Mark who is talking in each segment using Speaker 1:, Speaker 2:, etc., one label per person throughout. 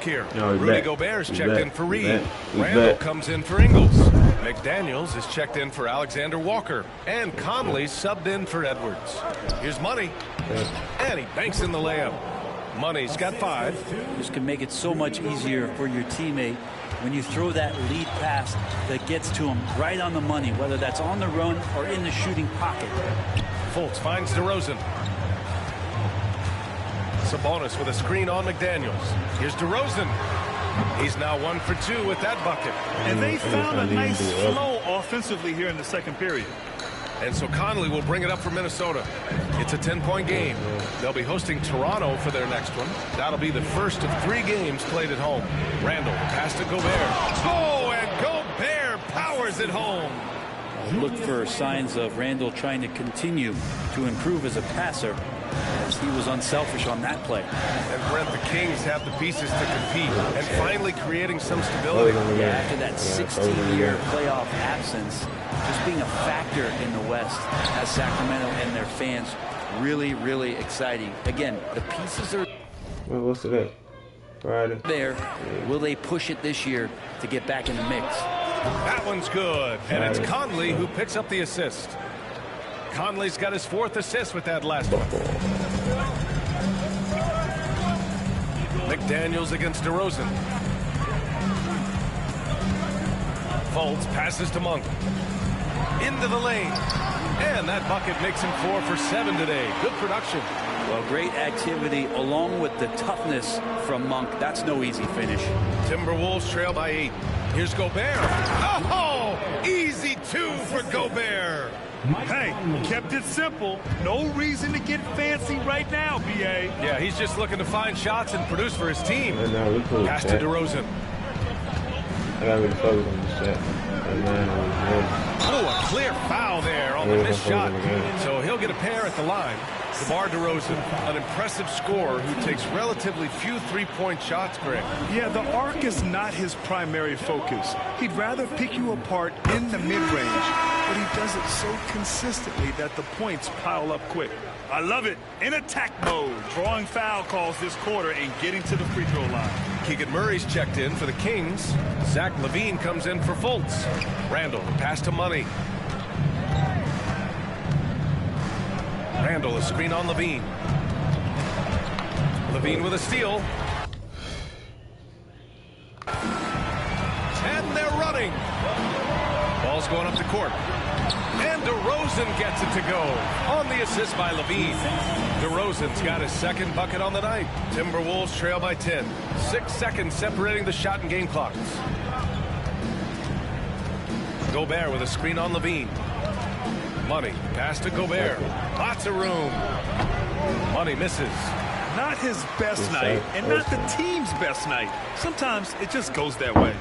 Speaker 1: look here.
Speaker 2: No,
Speaker 1: Rudy
Speaker 2: back.
Speaker 1: Gobert's
Speaker 2: He's
Speaker 1: checked
Speaker 2: back.
Speaker 1: in for
Speaker 2: He's
Speaker 1: Reed.
Speaker 2: back. He's
Speaker 1: Randall
Speaker 2: back.
Speaker 1: comes in for Ingles. McDaniels is checked in for Alexander Walker. And Conley subbed in for Edwards. Here's Money. And he banks in the layup. Money's got 5.
Speaker 3: This can make it so much easier for your teammate when you throw that lead pass that gets to him right on the money, whether that's on the run or in the shooting pocket.
Speaker 1: Fultz finds DeRozan. Sabonis with a screen on McDaniels. Here's DeRozan. He's now 1 for 2 with that bucket.
Speaker 4: And they found a nice flow offensively here in the second period.
Speaker 1: And so Conley will bring it up for Minnesota. It's a 10-point game. They'll be hosting Toronto for their next one. That'll be the first of 3 games played at home. Randall, pass to Gobert. Oh, and Gobert powers it home.
Speaker 3: Look for signs of Randall trying to continue to improve as a passer, as he was unselfish on that play.
Speaker 1: And Brent, the Kings have the pieces to compete and finally creating some stability.
Speaker 3: Yeah, after that 16-year playoff absence, just being a factor in the West has Sacramento and their fans really, really exciting. Again, the pieces are
Speaker 2: What's today? Friday.
Speaker 3: there. Will they push it this year to get back in the mix?
Speaker 1: That one's good. And it's Conley who picks up the assist. Conley's got his 4th assist with that last one. McDaniels against DeRozan. Fultz passes to Monk. Into the lane. And that bucket makes him 4 for 7 today. Good production.
Speaker 3: Well, great activity along with the toughness from Monk. That's no easy finish.
Speaker 1: Timberwolves trail by 8. Here's Gobert. Oh, easy 2 for Gobert.
Speaker 4: Hey, kept it simple. No reason to get fancy right now, B.A.
Speaker 1: Yeah, he's just looking to find shots and produce for his team. Pass to
Speaker 2: Chat.
Speaker 1: DeRozan.
Speaker 2: I gotta really focus on this chat.
Speaker 1: Oh, a clear foul there on the missed shot. So he'll get a pair at the line. DeMar DeRozan, an impressive scorer who takes relatively few three-point shots, Greg.
Speaker 4: Yeah, the arc is not his primary focus. He'd rather pick you apart in the mid-range, but he does it so consistently that the points pile up quick. I love it. In attack mode, drawing foul calls this quarter and getting to the free throw line.
Speaker 1: Keegan Murray's checked in for the Kings. Zach LaVine comes in for Fultz. Randall, pass to Money. Randall, a screen on LaVine. LaVine with a steal. And they're running. Ball's going up the court. And DeRozan gets it to go on the assist by LaVine. DeRozan's got his 2nd bucket on the night. Timberwolves trail by 10. 6 seconds separating the shot and game clocks. Gobert with a screen on LaVine. Money, pass to Gobert. Lots of room. Money misses.
Speaker 4: Not his best night, and not the team's best night. Sometimes it just goes that way.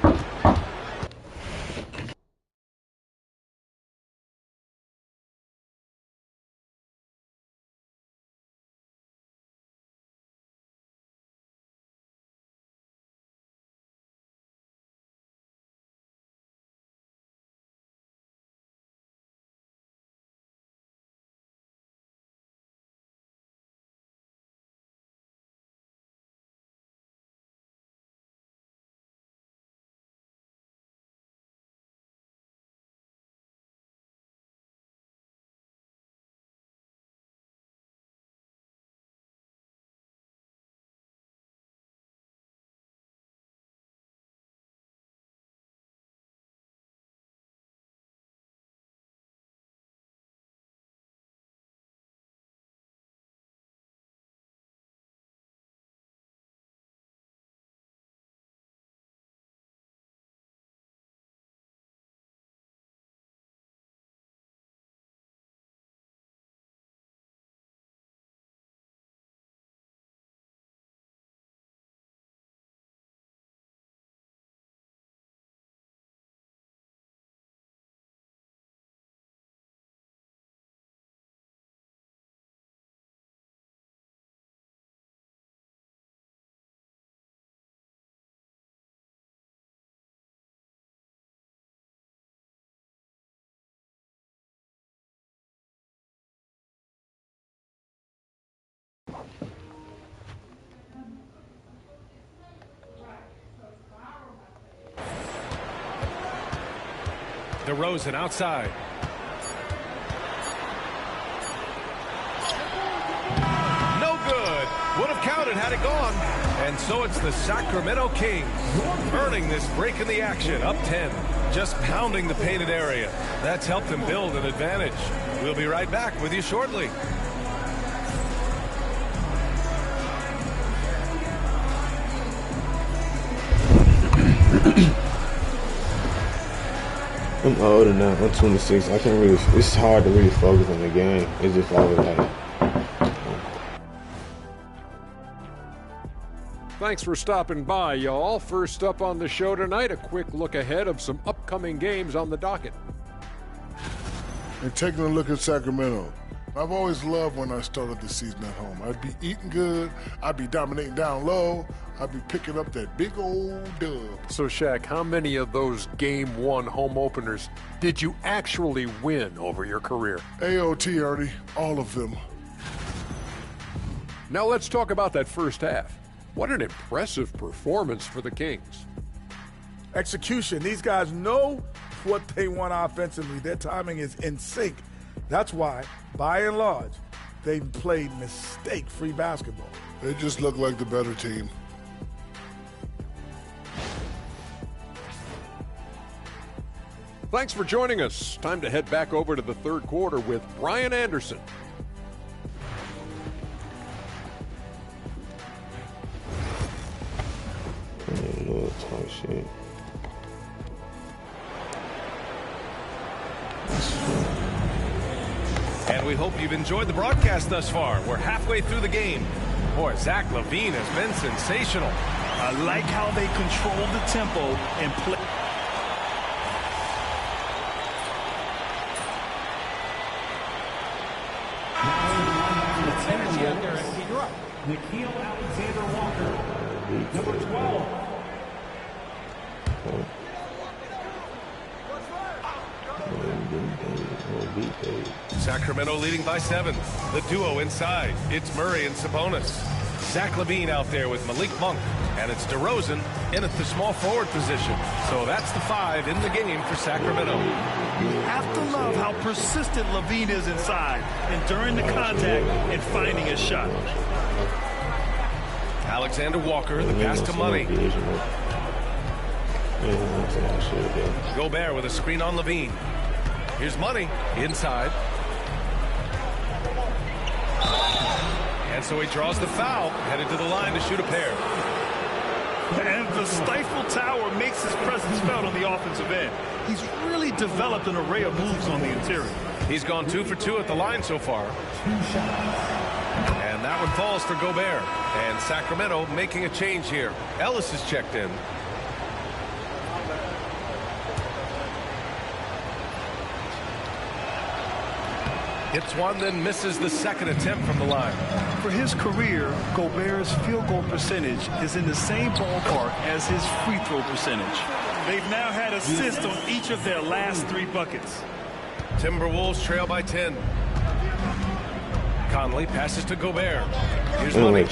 Speaker 1: DeRozan outside. No good. Would have counted had it gone. And so it's the Sacramento Kings earning this break in the action, up 10. Just pounding the painted area. That's helped them build an advantage. We'll be right back with you shortly.
Speaker 2: I'm older now. I'm 26. I can really. It's hard to really focus on the game. It's just always like.
Speaker 5: Thanks for stopping by, y'all. First up on the show tonight, a quick look ahead of some upcoming games on the docket.
Speaker 6: And taking a look at Sacramento. I've always loved when I started the season at home. I'd be eating good, I'd be dominating down low, I'd be picking up that big old dub.
Speaker 5: So, Shaq, how many of those Game 1 home openers did you actually win over your career?
Speaker 6: AOT, Ernie, all of them.
Speaker 5: Now let's talk about that first half. What an impressive performance for the Kings.
Speaker 7: Execution. These guys know what they want offensively. Their timing is in sync. That's why, by and large, they've played mistake-free basketball.
Speaker 6: They just look like the better team.
Speaker 5: Thanks for joining us. Time to head back over to the third quarter with Brian Anderson.
Speaker 2: Talk shit.
Speaker 1: And we hope you've enjoyed the broadcast thus far. We're halfway through the game. Boy, Zach LaVine has been sensational.
Speaker 4: I like how they control the tempo and play.
Speaker 8: Nickeil Alexander-Walker, number 12.
Speaker 1: Sacramento leading by 7. The duo inside. It's Murray and Sabonis. Zach LaVine out there with Malik Monk. And it's DeRozan in at the small forward position. So that's the 5 in the game for Sacramento.
Speaker 4: You have to love how persistent LaVine is inside and during the contact and finding a shot.
Speaker 1: Alexander Walker, the pass to Money. Gobert with a screen on LaVine. Here's Money inside. And so he draws the foul, headed to the line to shoot a pair.
Speaker 4: And the stifle tower makes his presence felt on the offensive end. He's really developed an array of moves on the interior.
Speaker 1: He's gone 2 for 2 at the line so far. And that one falls for Gobert. And Sacramento making a change here. Ellis is checked in. Hits one, then misses the second attempt from the line.
Speaker 4: For his career, Gobert's field goal percentage is in the same ballpark as his free throw percentage. They've now had assists on each of their last 3 buckets.
Speaker 1: Timberwolves trail by 10. Conley passes to Gobert. Here's Money.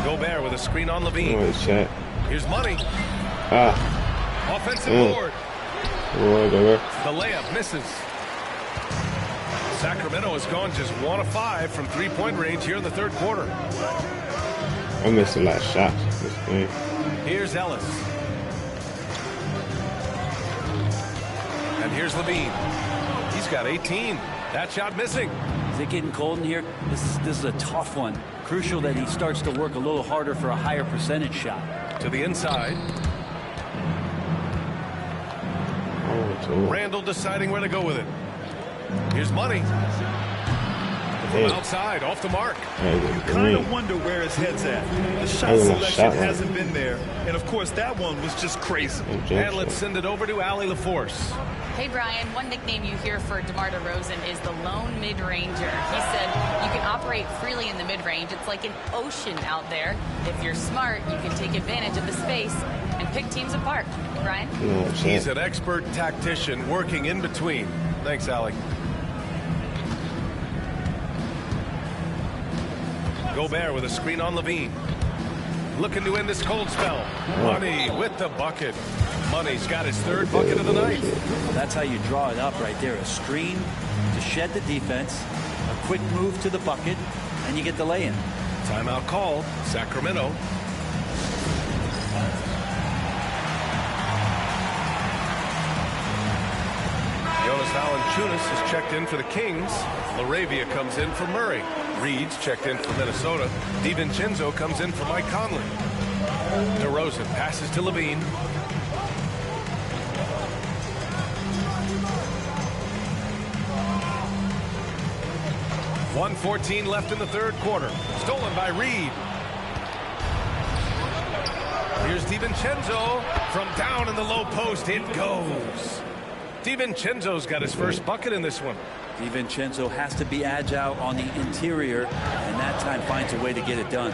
Speaker 1: Gobert with a screen on LaVine. Here's Money. Offensive board. The layup misses. Sacramento has gone just 1 of 5 from 3-point range here in the third quarter.
Speaker 2: I missed a lot of shots this game.
Speaker 1: Here's Ellis. And here's LaVine. He's got 18. That shot missing.
Speaker 3: Is it getting cold in here? This is a tough one. Crucial that he starts to work a little harder for a higher percentage shot.
Speaker 1: To the inside. Randall deciding where to go with it. Here's Money. From outside, off the mark.
Speaker 4: You kind of wonder where his head's at. The shot selection hasn't been there. And, of course, that one was just crazy.
Speaker 1: And let's send it over to Allie LaForce.
Speaker 9: Hey, Brian, one nickname you hear for DeMar DeRozan is the lone mid-ranger. He said you can operate freely in the mid-range. It's like an ocean out there. If you're smart, you can take advantage of the space and pick teams apart. Brian?
Speaker 1: He's an expert tactician working in between. Thanks, Allie. Gobert with a screen on LaVine. looking to end this cold spell. Money with the bucket. Money's got his third bucket of the night.
Speaker 3: Well, that's how you draw it up right there. A screen to shed the defense, a quick move to the bucket, and you get the lay-in.
Speaker 1: Timeout call, Sacramento. Jonas Valanciunas has checked in for the Kings. Laravia comes in for Murray. Reed's checked in for Minnesota. DiVincenzo comes in for Mike Conley. DeRozan passes to Levine. .114 left in the third quarter. Stolen by Reed. Here's DiVincenzo. From down in the low post, it goes. DiVincenzo's got his first bucket in this one.
Speaker 3: DiVincenzo has to be agile on the interior, and that time finds a way to get it done.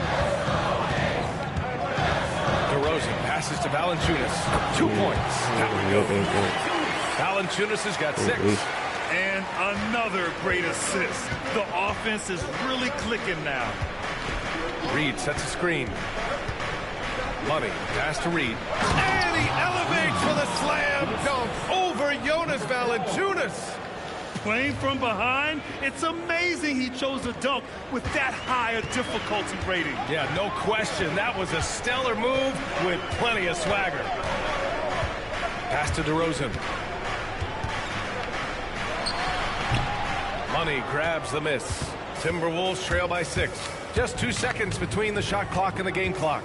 Speaker 1: DeRozan passes to Valanciunas. 2 points. Valanciunas has got 6.
Speaker 4: And another great assist. The offense is really clicking now.
Speaker 1: Reed sets a screen. Money pass to Reed. And he elevates for the slam dunk over Jonas Valanciunas.
Speaker 4: Playing from behind, it's amazing he chose to dunk with that high a difficulty rating.
Speaker 1: Yeah, no question. That was a stellar move with plenty of swagger. Pass to DeRozan. Money grabs the miss. Timberwolves trail by 6. Just 2 seconds between the shot clock and the game clock.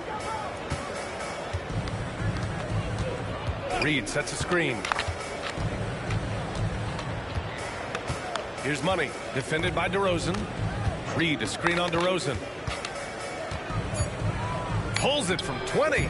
Speaker 1: Reed sets a screen. Here's Money, defended by DeRozan. Reed, a screen on DeRozan. Pulls it from 20.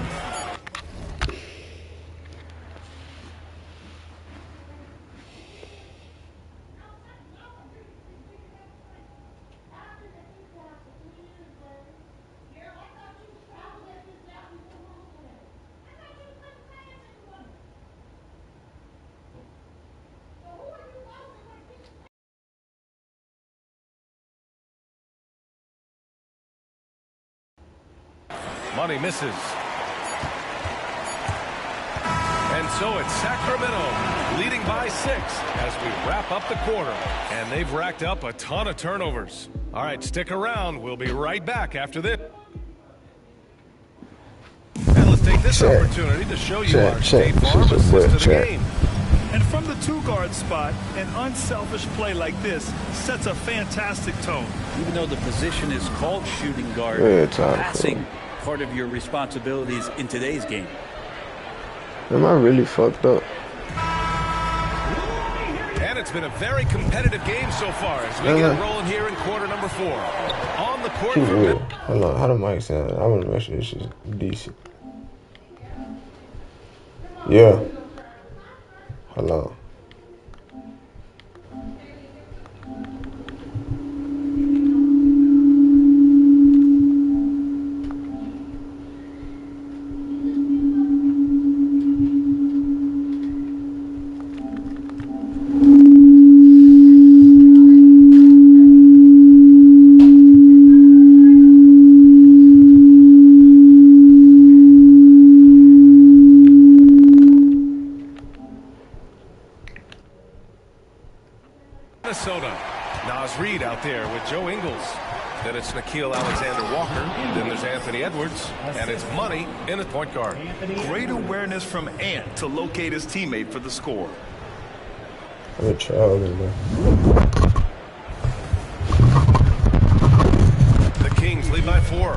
Speaker 1: Money misses. And so it's Sacramento leading by 6 as we wrap up the quarter. And they've racked up a ton of turnovers. All right, stick around. We'll be right back after this. And let's take this opportunity to show you our State Farm assist of the game.
Speaker 4: And from the 2-guard spot, an unselfish play like this sets a fantastic tone.
Speaker 3: Even though the position is called shooting guard, passing part of your responsibilities in today's game.
Speaker 2: Am I really fucked up?
Speaker 1: And it's been a very competitive game so far as we get rolling here in quarter number 4. On the court.
Speaker 2: Hold on, how the mic sound? I want to make sure this is decent. Yeah. Hold on.
Speaker 1: Minnesota. Naz Reid out there with Joe Ingles. Then it's Nickeil Alexander-Walker. Then there's Anthony Edwards. And it's Money in the point guard.
Speaker 4: Great awareness from Ant to locate his teammate for the score.
Speaker 2: I'm a child in there.
Speaker 1: The Kings lead by 4.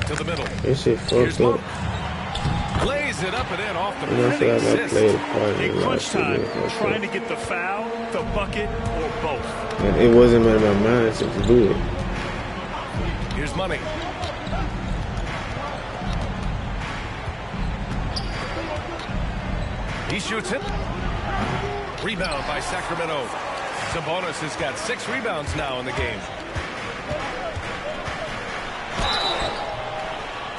Speaker 1: To the middle.
Speaker 2: This shit fucked up.
Speaker 1: Plays it up and in off the
Speaker 2: pretty assist.
Speaker 4: In crunch time, trying to get the foul, the bucket, or both.
Speaker 2: And it wasn't in my mindset to do it.
Speaker 1: Here's Money. He shoots it. Rebound by Sacramento. Sabonis has got 6 rebounds now in the game.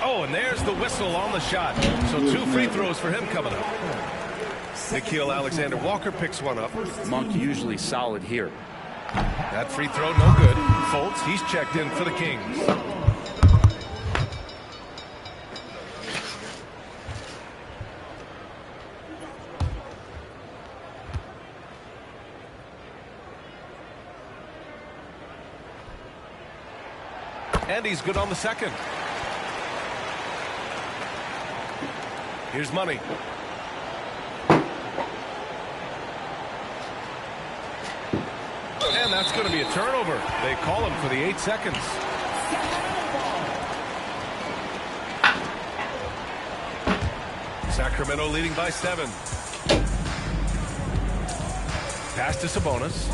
Speaker 1: Oh, and there's the whistle on the shot. So 2 free throws for him coming up. Nickeil Alexander-Walker picks one up.
Speaker 3: Monk usually solid here.
Speaker 1: That free throw no good. Fultz, he's checked in for the Kings. And he's good on the second. Here's Money. And that's going to be a turnover. They call him for the 8 seconds. Sacramento leading by 7. Pass to Sabonis.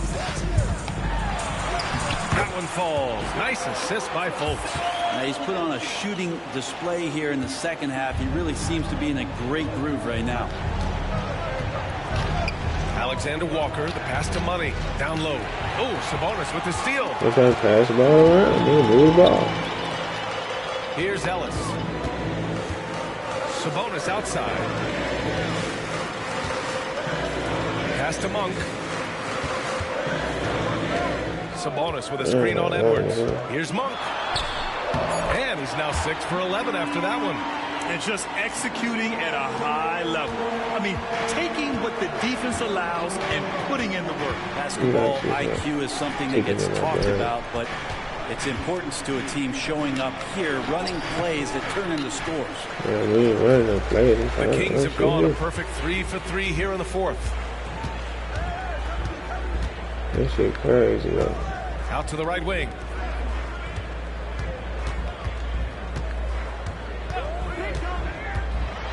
Speaker 1: That one falls. Nice assist by Fultz.
Speaker 3: Now he's put on a shooting display here in the second half. He really seems to be in a great groove right now.
Speaker 1: Alexander Walker, the pass to Money. Down low. Oh, Sabonis with the steal.
Speaker 2: Look at pass the ball around. Move the ball.
Speaker 1: Here's Ellis. Sabonis outside. Pass to Monk. Sabonis with a screen on Edwards. Here's Monk. And he's now 6 for 11 after that one.
Speaker 4: And just executing at a high level. I mean, taking what the defense allows and putting in the work.
Speaker 3: Basketball IQ is something that gets talked about, but its importance to a team showing up here, running plays that turn into scores.
Speaker 2: Yeah, we ain't running no plays.
Speaker 1: The Kings have gone a perfect 3 for 3 here in the fourth.
Speaker 2: This shit crazy, though.
Speaker 1: Out to the right wing.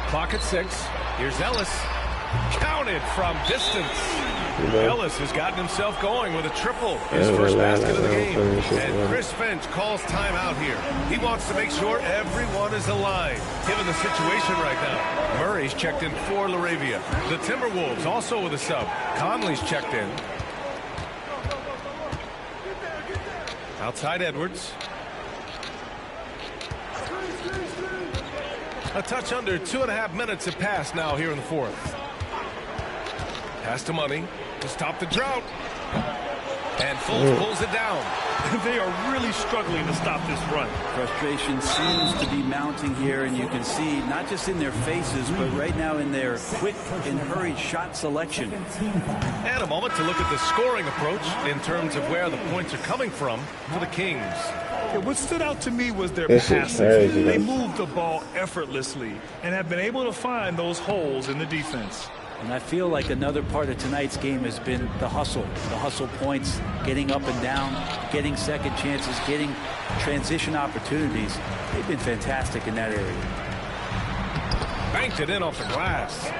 Speaker 1: Clock at 6. Here's Ellis. Counted from distance. Ellis has gotten himself going with a triple. His first basket of the game. And Chris Finch calls timeout here. He wants to make sure everyone is aligned, given the situation right now. Murray's checked in for Laravia. The Timberwolves also with a sub. Conley's checked in. Outside Edwards. A touch under 2.5 minutes have passed now here in the fourth. Pass to Money to stop the drought. And Fultz pulls it down.
Speaker 4: They are really struggling to stop this run.
Speaker 3: Frustration seems to be mounting here, and you can see not just in their faces, but right now in their quick and hurried shot selection.
Speaker 1: And a moment to look at the scoring approach in terms of where the points are coming from for the Kings.
Speaker 4: Yeah, what stood out to me was their
Speaker 2: This is
Speaker 4: passing.
Speaker 2: crazy.
Speaker 4: They moved the ball effortlessly and have been able to find those holes in the defense.
Speaker 3: And I feel like another part of tonight's game has been the hustle points, getting up and down, getting second chances, getting transition opportunities. They've been fantastic in that area.
Speaker 1: Banked it in off the glass.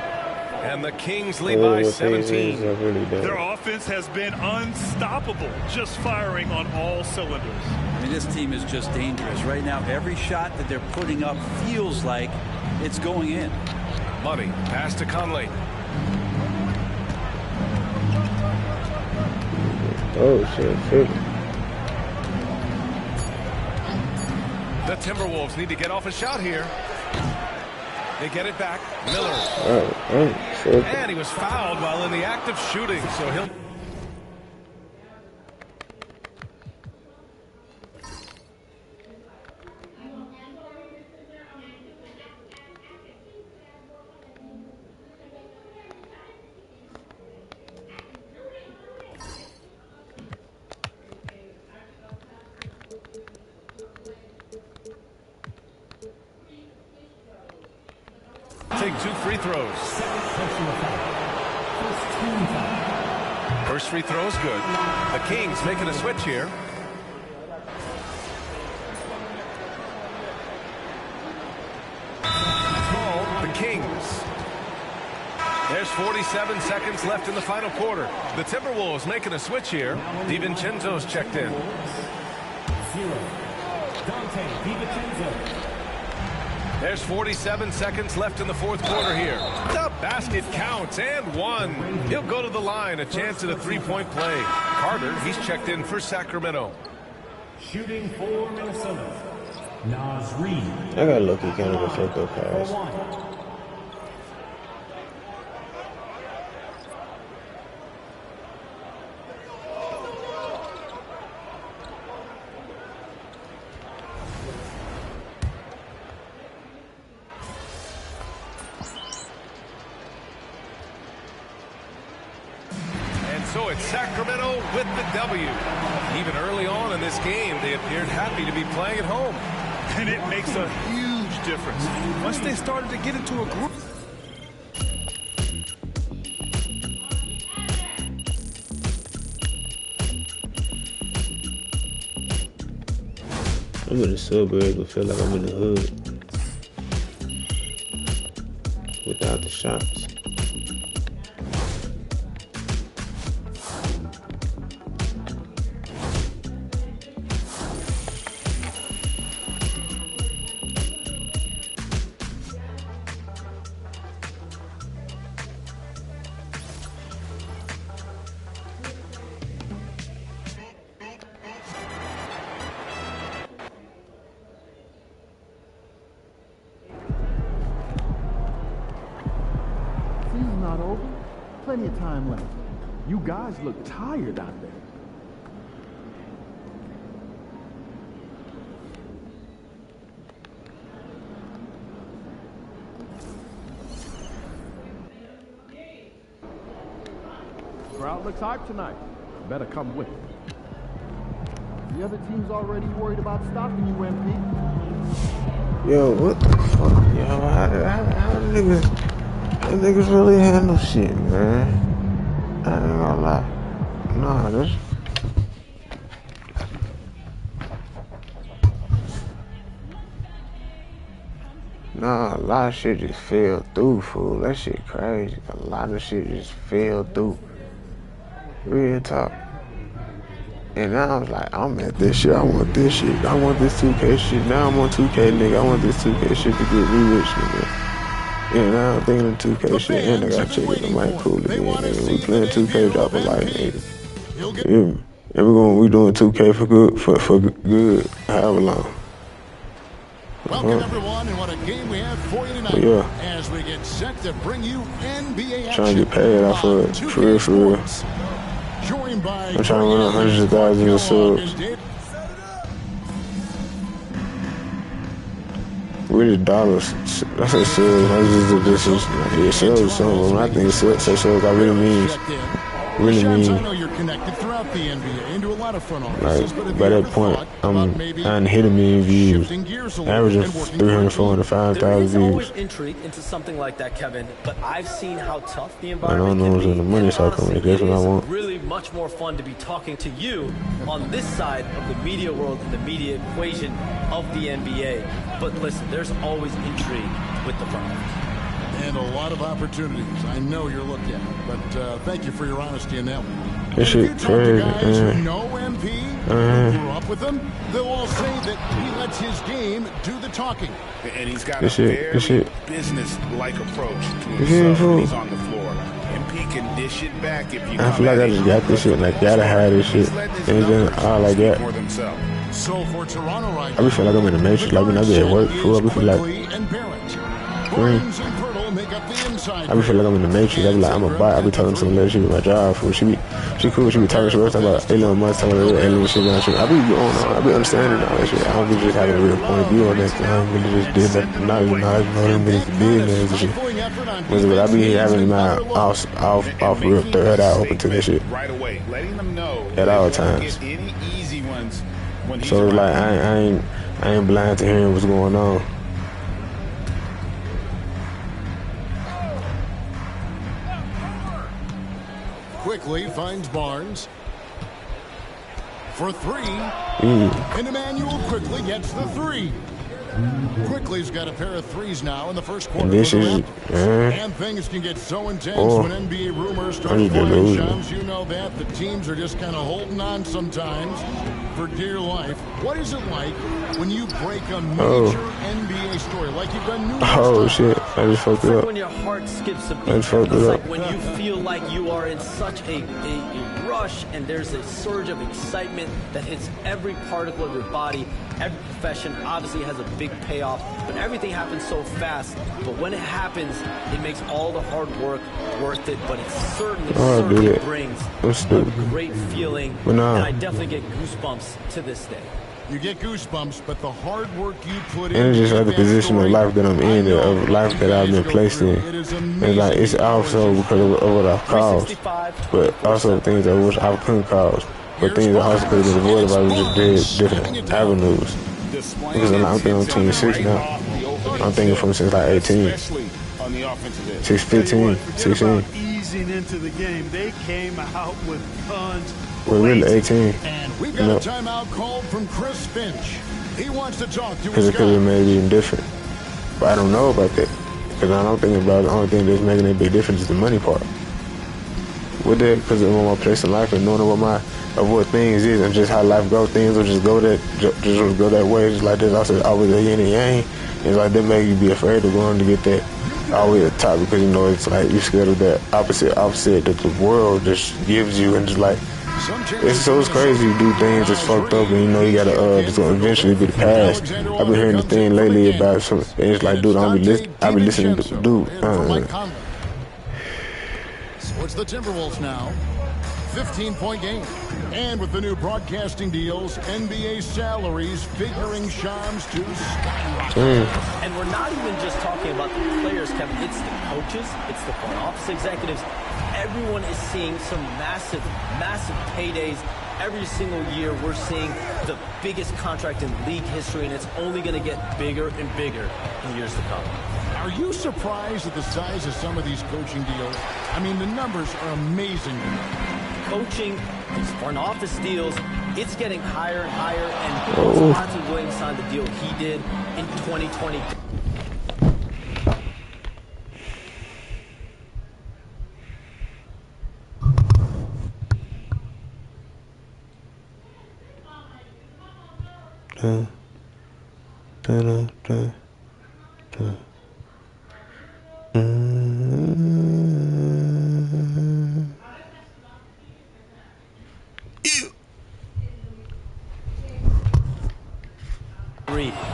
Speaker 1: And the Kings lead by 17.
Speaker 4: Their offense has been unstoppable, just firing on all cylinders.
Speaker 3: I mean, this team is just dangerous. Right now, every shot that they're putting up feels like it's going in.
Speaker 1: Money, pass to Conley.
Speaker 2: Oh, shit.
Speaker 1: The Timberwolves need to get off a shot here. They get it back. Miller. And he was fouled while in the act of shooting, so he'll... take 2 free throws. First free throw is good. The Kings making a switch here. The Kings. There's 47 seconds left in the final quarter. The Timberwolves making a switch here. DiVincenzo's checked in.
Speaker 8: Dante DiVincenzo.
Speaker 1: There's 47 seconds left in the fourth quarter here. The basket counts, and one. He'll go to the line, a chance at a three-point play. Carter, he's checked in for Sacramento.
Speaker 8: Shooting for Minnesota, Naz Reid.
Speaker 2: I got lucky kind of a circle pass.
Speaker 1: so it's Sacramento with the W. Even early on in this game, they appeared happy to be playing at home.
Speaker 4: And it makes a huge difference. Once they started to get into a group.
Speaker 2: I'm in the suburbs, but feel like I'm in the hood without the shops.
Speaker 10: Season's not over. Plenty of time left. You guys look tired out there. Crowd looks hyped tonight. Better come with it. The other team's already worried about stopping you, MP.
Speaker 2: Yo, what the fuck? Yo, how niggas really handle shit, man? I ain't gonna lie. Nah, this. Nah, a lot of shit just fell through, fool. That shit crazy. A lot of shit just fell through. Real talk. And now I was like, I'm at this shit. I want this shit. I want this 2K shit. Now I'm on 2K, nigga. I want this 2K shit to get me rich, nigga. And now I'm thinking of 2K shit. And I got chicken. I'm like, cool again, nigga. We playing 2K drop a light, nigga. Yeah. And we doing 2K for good, however long.
Speaker 11: Welcome everyone, and what a game we have for you tonight.
Speaker 2: Yeah.
Speaker 11: As we get set to bring you NBA action.
Speaker 2: Trying to get paid off of it, for real.
Speaker 11: Joined by
Speaker 2: I'm trying to run hundreds of thousands of subs. We just dollars. That's a sales. This is yeah, sales or something. I think sales got really means. Really mean.
Speaker 11: I know you're connected throughout the NBA into a lot of front offices,
Speaker 2: like, by that point, I'm hitting a million views, averaging 300, 400, 5,000 views.
Speaker 12: Always intrigued into something like that, Kevin, but I've seen how tough the environment
Speaker 2: I don't know what's in the money, so I come in. That's what I want.
Speaker 12: Really much more fun to be talking to you on this side of the media world and the media equation of the NBA. But listen, there's always intrigue with the front office.
Speaker 11: And a lot of opportunities. I know you're looking at it, but thank you for your honesty in that one.
Speaker 2: This shit crazy,
Speaker 11: guys who know MP, who grew up with him, they'll all say that he lets his game do the talking.
Speaker 13: And he's got a very business-like approach to himself when he's on the floor. MP can dish it back if you
Speaker 2: I feel like I just got this shit, like, gotta have this shit. And then all like that.
Speaker 11: So for Toronto right
Speaker 2: I be feel like I'm in the Matrix, like when I be at work, fool, I be feel like green. I be feel like I'm in the Matrix. I be like, I'm a bot. I be talking to some lady, she be my job, fool. She cool, she be talking about alien months, talking about alien shit, I be going on, I be understanding all that shit. I don't be just having a real point of view on that. I don't really just did that knowledge know them niggas business and shit. But I be having my off real third eye open to this shit.
Speaker 13: Right away, letting them know
Speaker 2: at all times.
Speaker 13: Any easy ones when
Speaker 2: so it's like I ain't blind to hearing what's going on.
Speaker 11: Quickly finds Barnes for three. And Emmanuel quickly gets the three. Quickly's got a pair of threes now in the first quarter.
Speaker 2: And this is,
Speaker 11: and things can get so intense when NBA rumors start flying. Shams, you know that. The teams are just kind of holding on sometimes for dear life. What is it like when you break a major NBA story like you've done numerous times?
Speaker 2: Shit, I just fucked it up.
Speaker 12: When your heart skips a beat.
Speaker 2: I just fucked it
Speaker 12: like
Speaker 2: up.
Speaker 12: when you feel like you are in such a rush and there's a surge of excitement that hits every particle of your body. Every profession obviously has a big payoff, but everything happens so fast. But when it happens, it makes all the hard work worth it. But it certainly
Speaker 2: brings
Speaker 12: a great feeling, and I definitely get goosebumps to this day.
Speaker 11: You get goosebumps, but the hard work you put in.
Speaker 2: And it's just like the position of life that I'm in, of life that I've been placed in. And like it's also because of what I've caused, but also things I wish I couldn't cause. But things that also could have been avoided if I was just did different avenues. Because I'm thinking I'm 26 now. I'm thinking from since like 18. 15, 16.
Speaker 14: Easing into the game, they came out with tons.
Speaker 2: We're really 18.
Speaker 11: And we've got a timeout called from Chris Finch. He wants to talk to
Speaker 2: because it could have made it even different. But I don't know about that. Because I don't think about the only thing that's making a big difference is the money part. With that, because of my place in life and knowing what things is and just how life goes, things will just go that way, just like this. I said always a yin and yang. It's like that make you be afraid of going to get that all the way at the top because you know it's like you're scared of that opposite that the world just gives you and just like. It's crazy to do things that's fucked up and you know you gotta just gonna eventually be the past. I've been hearing this thing lately about some and it's like dude I be listening to dude.
Speaker 11: So it's the Timberwolves now. 15-point game. And with the new broadcasting deals, NBA salaries figuring Shams to skyrocket.
Speaker 12: And we're not even just talking about the players, Kevin. It's the coaches, it's the front office executives. Everyone is seeing some massive paydays. Every single year we're seeing the biggest contract in league history, and it's only going to get bigger and bigger in years to come.
Speaker 11: Are you surprised at the size of some of these coaching deals? I mean, the numbers are amazing.
Speaker 12: Coaching, these front office deals, it's getting higher and higher, and Monty Williams signed the deal he did in 2020.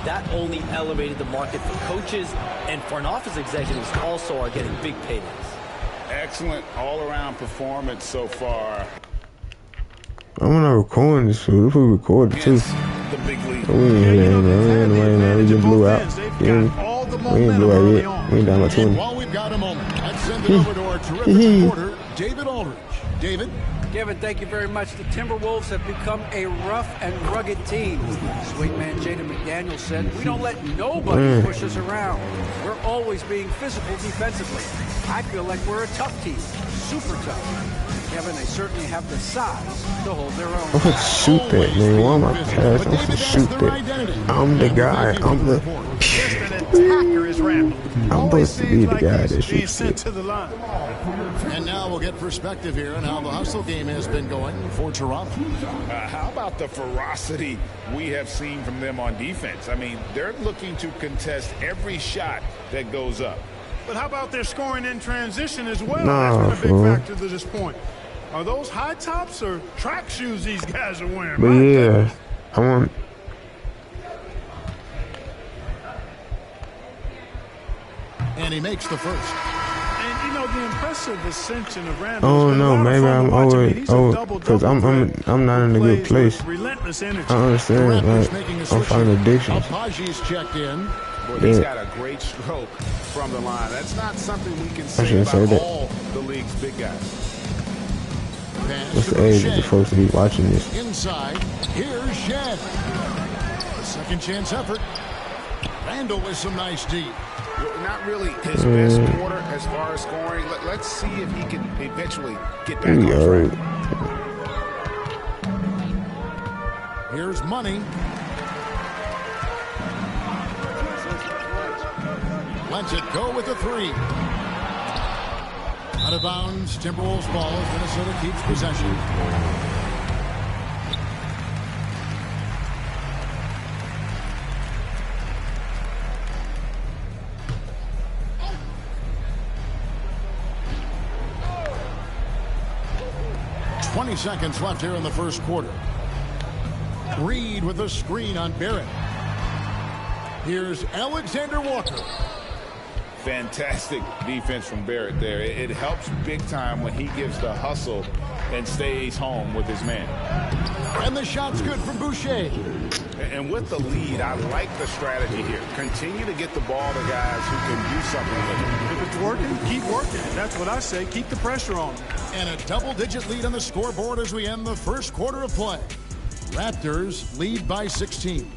Speaker 12: That only elevated the market for coaches, and front office executives also are getting big paydays.
Speaker 13: Excellent all-around performance so far.
Speaker 2: I'm gonna record this food. If we record it too.
Speaker 13: The big league.
Speaker 2: We just blew out. We ain't blew out yet. We ain't down by 20.
Speaker 11: While we've got a moment, let's send it over to our terrific reporter, David Aldridge. David?
Speaker 15: Kevin, thank you very much. The Timberwolves have become a rough and rugged team. Swingman Jaden McDaniel said, "We don't let nobody push us around. We're always being physical defensively. I feel like we're a tough team, super tough." Kevin, they certainly have the size to hold their own.
Speaker 2: I'm gonna shoot that, man. Why am I pass? I'm gonna shoot that. I'm the guy. I'm the. I'm supposed to be the guy that shoots it.
Speaker 11: And now we'll get perspective here on how the hustle game has been going for Toronto.
Speaker 13: How about the ferocity we have seen from them on defense? I mean, they're looking to contest every shot that goes up.
Speaker 14: But how about their scoring in transition as well?
Speaker 2: Nah,
Speaker 14: That's been a big factor to this point. Are those high tops or track shoes these guys are wearing?
Speaker 2: But yeah, I want.
Speaker 11: And he makes the first.
Speaker 14: And you know the impressive ascension of Randall.
Speaker 2: Oh no, maybe I'm over because I'm not in a good place. I understand, like I'm fighting addictions.
Speaker 11: Apaji's checked in.
Speaker 13: Well, he's got a great stroke from the line. That's not something we can say about all the league's big guys.
Speaker 2: What's the age of the folks to be watching this?
Speaker 11: Inside, here's Shed. Second chance effort. Randall with some nice deep.
Speaker 13: Not really his best quarter as far as scoring. Let's see if he can eventually get back on track.
Speaker 11: Here's Money. Lets it go with the three. Out of bounds, Timberwolves ball as Minnesota keeps possession. Seconds left here in the first quarter. Reed with a screen on Barrett. Here's Alexander Walker.
Speaker 13: Fantastic defense from Barrett there. It helps big time when he gives the hustle and stays home with his man.
Speaker 11: And the shot's good from Boucher.
Speaker 13: And with the lead, I like the strategy here. Continue to get the ball to guys who can do something with it.
Speaker 14: If it's working, keep working. That's what I say. Keep the pressure on.
Speaker 11: And a double-digit lead on the scoreboard as we end the first quarter of play. Raptors lead by 16.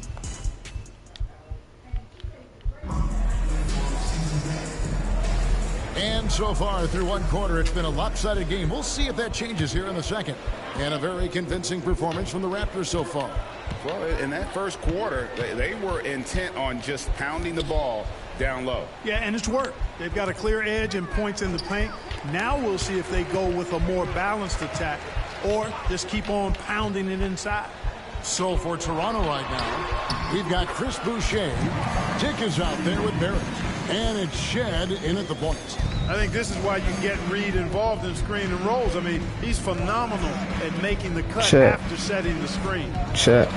Speaker 11: And so far through one quarter, it's been a lopsided game. We'll see if that changes here in the second. And a very convincing performance from the Raptors so far.
Speaker 13: Well, in that first quarter, they were intent on just pounding the ball down low.
Speaker 14: Yeah, and it's worked. They've got a clear edge and points in the paint. Now we'll see if they go with a more balanced attack or just keep on pounding it inside.
Speaker 11: So for Toronto right now, we've got Chris Boucher. Dick is out there with Barrett. And it's Shed in at the point.
Speaker 14: I think this is why you get Reed involved in screen and rolls. I mean, he's phenomenal at making the cut after setting the screen.
Speaker 2: Chat.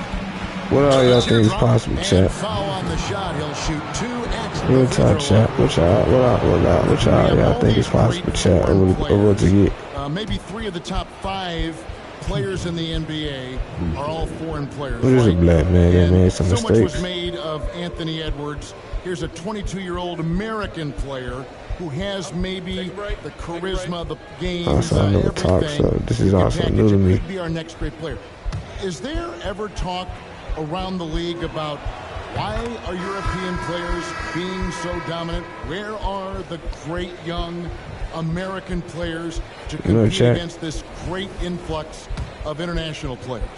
Speaker 2: What all y'all think is possible, chat?
Speaker 11: Foul on the shot. He'll shoot 2x.
Speaker 2: Real talk, chat. What y'all think is possible, chat? Over to get.
Speaker 11: Maybe 3 of the top 5 players in the NBA are all foreign players.
Speaker 2: What is a black man that made some
Speaker 11: mistakes? So much was made of Anthony Edwards. Here's a 22-year-old American player who has maybe the charisma, the game, everything.
Speaker 2: So this is also new to me.
Speaker 11: Could be our next great player. Is there ever talk around the league about why are European players being so dominant? Where are the great young American players to compete against this great influx of international players?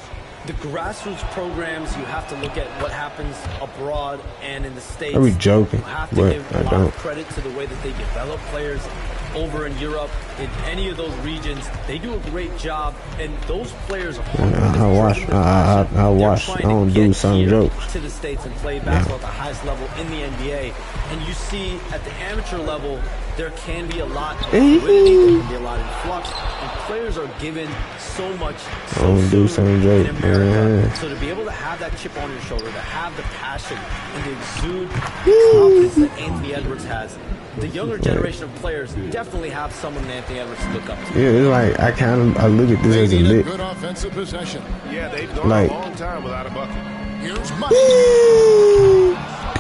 Speaker 12: The grassroots programs, you have to look at what happens abroad and in the States.
Speaker 2: I be joking,
Speaker 12: you have to
Speaker 2: but
Speaker 12: give a lot of credit to the way that they develop players over in Europe, in any of those regions. They do a great job, and those players are
Speaker 2: I watch. I don't do some jokes.
Speaker 12: To the States and play basketball at the highest level in the NBA. And you see at the amateur level, there can be a lot of fluidity, there can be a lot of flux, and players are given so much so soon in America. So to be able to have that chip on your shoulder, to have the passion and to exude the confidence that Anthony Edwards has, the younger generation of players definitely have someone Anthony Edwards to look up to.
Speaker 2: Yeah, it's like I look at this as a lick.
Speaker 11: Good offensive possession.
Speaker 13: Yeah, they've gone a long time without a bucket.
Speaker 11: Here's Money.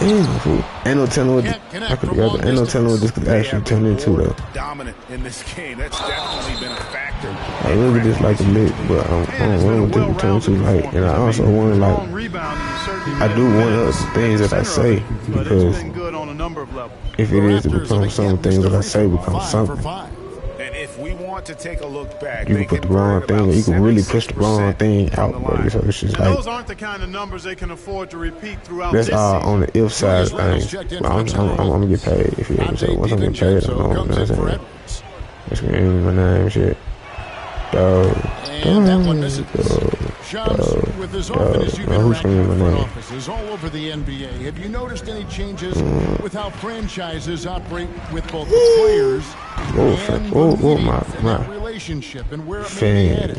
Speaker 2: Damn, fool. Ain't no telling what this could actually turn into, though.
Speaker 13: Dominant in this game. That's definitely been a factor.
Speaker 2: I look at this like a lick, but I don't know what this could turn into, like, and I also want to, like, I do want other things that I say, because if it is to become some things that I say become something.
Speaker 13: And if we want to take a look back,
Speaker 2: you can put the wrong thing, you can really push the wrong thing out, buddy. So it's just like,
Speaker 14: those aren't the kind of numbers they can afford to repeat throughout
Speaker 2: that's
Speaker 14: this
Speaker 2: all
Speaker 14: season.
Speaker 2: on the if side of things. But I'm gonna get paid. If you know what I'm saying, once I'm getting paid, I know what I'm saying. That's gonna be my name, shit.
Speaker 11: And that one misses. Shams, with as often as you've interacted with front offices all over the NBA, have you noticed any changes with how franchises operate with both the players and the relationship and where it may be headed?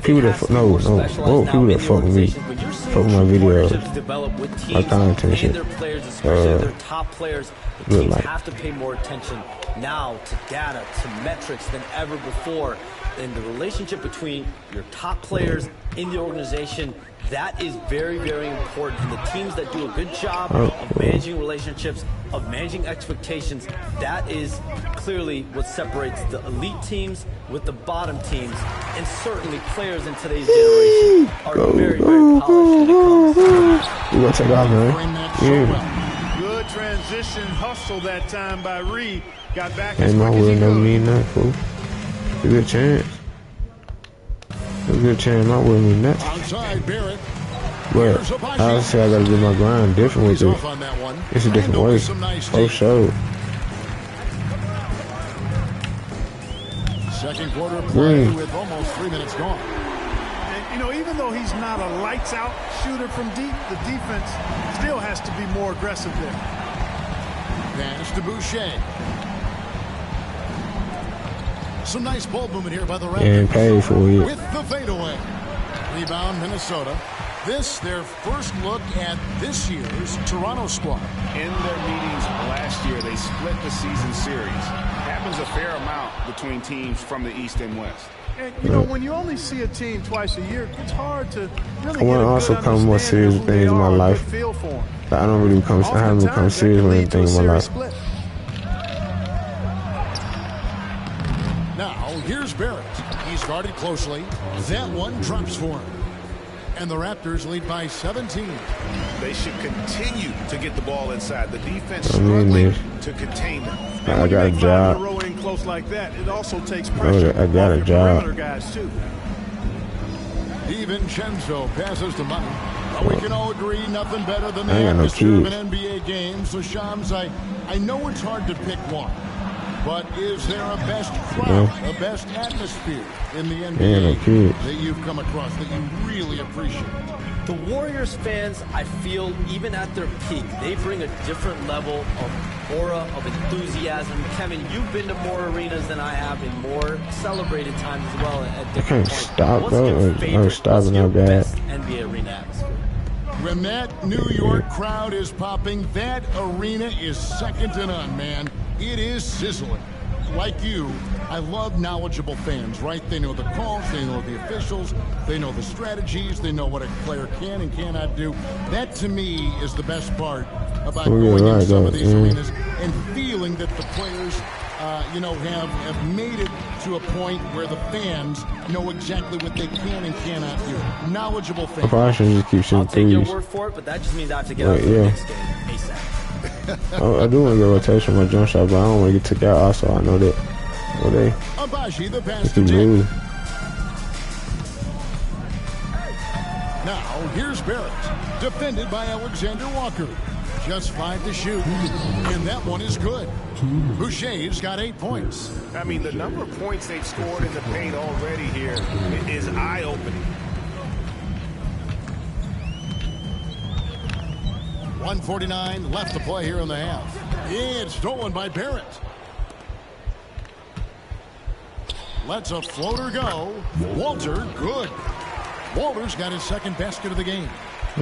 Speaker 2: People that fuck with me, fuck with my videos, my content, shit.
Speaker 12: Their players, especially their top players, the teams have to pay more attention now to data, to metrics than ever before. And the relationship between your top players in the organization, that is very, very important. And the teams that do a good job of managing relationships, of managing expectations, that is clearly what separates the elite teams with the bottom teams. And certainly players in today's generation are very, very polished when it comes to
Speaker 2: you gonna take off, man?
Speaker 14: Good transition hustle that time by Reed. Got back
Speaker 2: as quick as he could. Fool. A good chance. A good chance. My will mean that.
Speaker 11: Outside Barrett.
Speaker 2: But I say I gotta do my grind different with it. It's a different way. For sure.
Speaker 11: Second quarter play with almost 3 minutes gone.
Speaker 14: And, you know, even though he's not a lights-out shooter from deep, the defense still has to be more aggressive there.
Speaker 11: Pass to Boucher. Some nice ball movement here by the Raptors.
Speaker 2: And paid for it.
Speaker 11: With the fadeaway. Rebound, Minnesota. This, their first look at this year's Toronto squad.
Speaker 13: In their meetings last year, they split the season series. Happens a fair amount between teams from the East and West.
Speaker 14: And, you know, when you only see a team twice a year, it's hard to really
Speaker 2: I want to also come more serious with things in my life. Like, I haven't become serious with anything in my life.
Speaker 11: Now, here's Barrett. He's guarded closely. That one drops for him. And the Raptors lead by 17.
Speaker 13: They should continue to get the ball inside. The defense struggling to contain them.
Speaker 2: I got a job.
Speaker 14: Row in close like that, it also takes pressure.
Speaker 2: I got a job.
Speaker 14: Guys too.
Speaker 11: DiVincenzo passes to Money. Well, we can all agree nothing better than the
Speaker 2: I ain't got no
Speaker 11: atmosphere of
Speaker 2: kids.
Speaker 11: an NBA game. So, Shams, I know it's hard to pick one. But is there a best crowd, a best atmosphere in the NBA that you've come across that you really appreciate?
Speaker 12: The Warriors fans, I feel, even at their peak, they bring a different level of aura, of enthusiasm. Kevin, you've been to more arenas than I have in more celebrated times as well at different points.
Speaker 2: Stop, though. I'm stopping that bad.
Speaker 12: Best NBA arena atmosphere?
Speaker 11: When that New York crowd is popping, that arena is second to none, man. It is sizzling. Like you, I love knowledgeable fans, right? They know the calls, they know the officials, they know the strategies, they know what a player can and cannot do. That, to me, is the best part about going into some of these arenas and feeling that the players, have made it to a point where the fans know exactly what they can and cannot do. Knowledgeable fans.
Speaker 2: I probably should just keep shooting
Speaker 12: I'll take your
Speaker 2: threes.
Speaker 12: word for it, but that just means I have to get out to the next game ASAP.
Speaker 2: I do want to get rotation on my jump shot, but I don't want to get took out. Also, I know that.
Speaker 11: Abaji, the pass
Speaker 2: to
Speaker 11: Dick. Now, here's Barrett, defended by Alexander Walker. Just 5 to shoot, and that one is good. Boucher's got 8 points.
Speaker 13: I mean, the number of points they've scored in the paint already here is eye-opening.
Speaker 11: 1:49 left to play here in the half. It's stolen by Barrett. Lets a floater go. Walter, good. Walter's got his second basket of the game.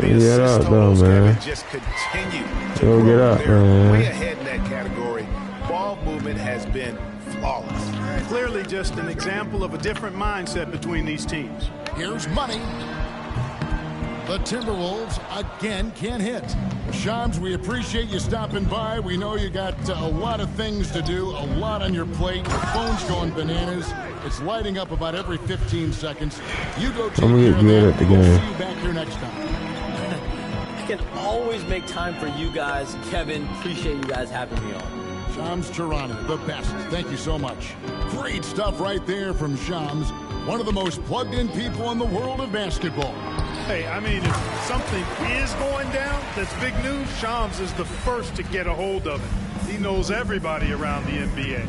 Speaker 2: Get out, though, man.
Speaker 13: Just continue to
Speaker 2: Go get out, man.
Speaker 13: way ahead in that category. Ball movement has been flawless.
Speaker 14: Clearly just an example of a different mindset between these teams.
Speaker 11: Here's Money. The Timberwolves again can't hit. Shams, we appreciate you stopping by. We know you got a lot of things to do, a lot on your plate. Your phone's going bananas. It's lighting up about every 15 seconds. You go take care of that. We'll see you back here next time.
Speaker 12: I can always make time for you guys. Kevin, appreciate you guys having me on.
Speaker 11: Shams Charania, the best. Thank you so much. Great stuff right there from Shams, one of the most plugged-in people in the world of basketball.
Speaker 14: Hey, I mean, if something is going down that's big news, Shams is the first to get a hold of it. He knows everybody around the NBA.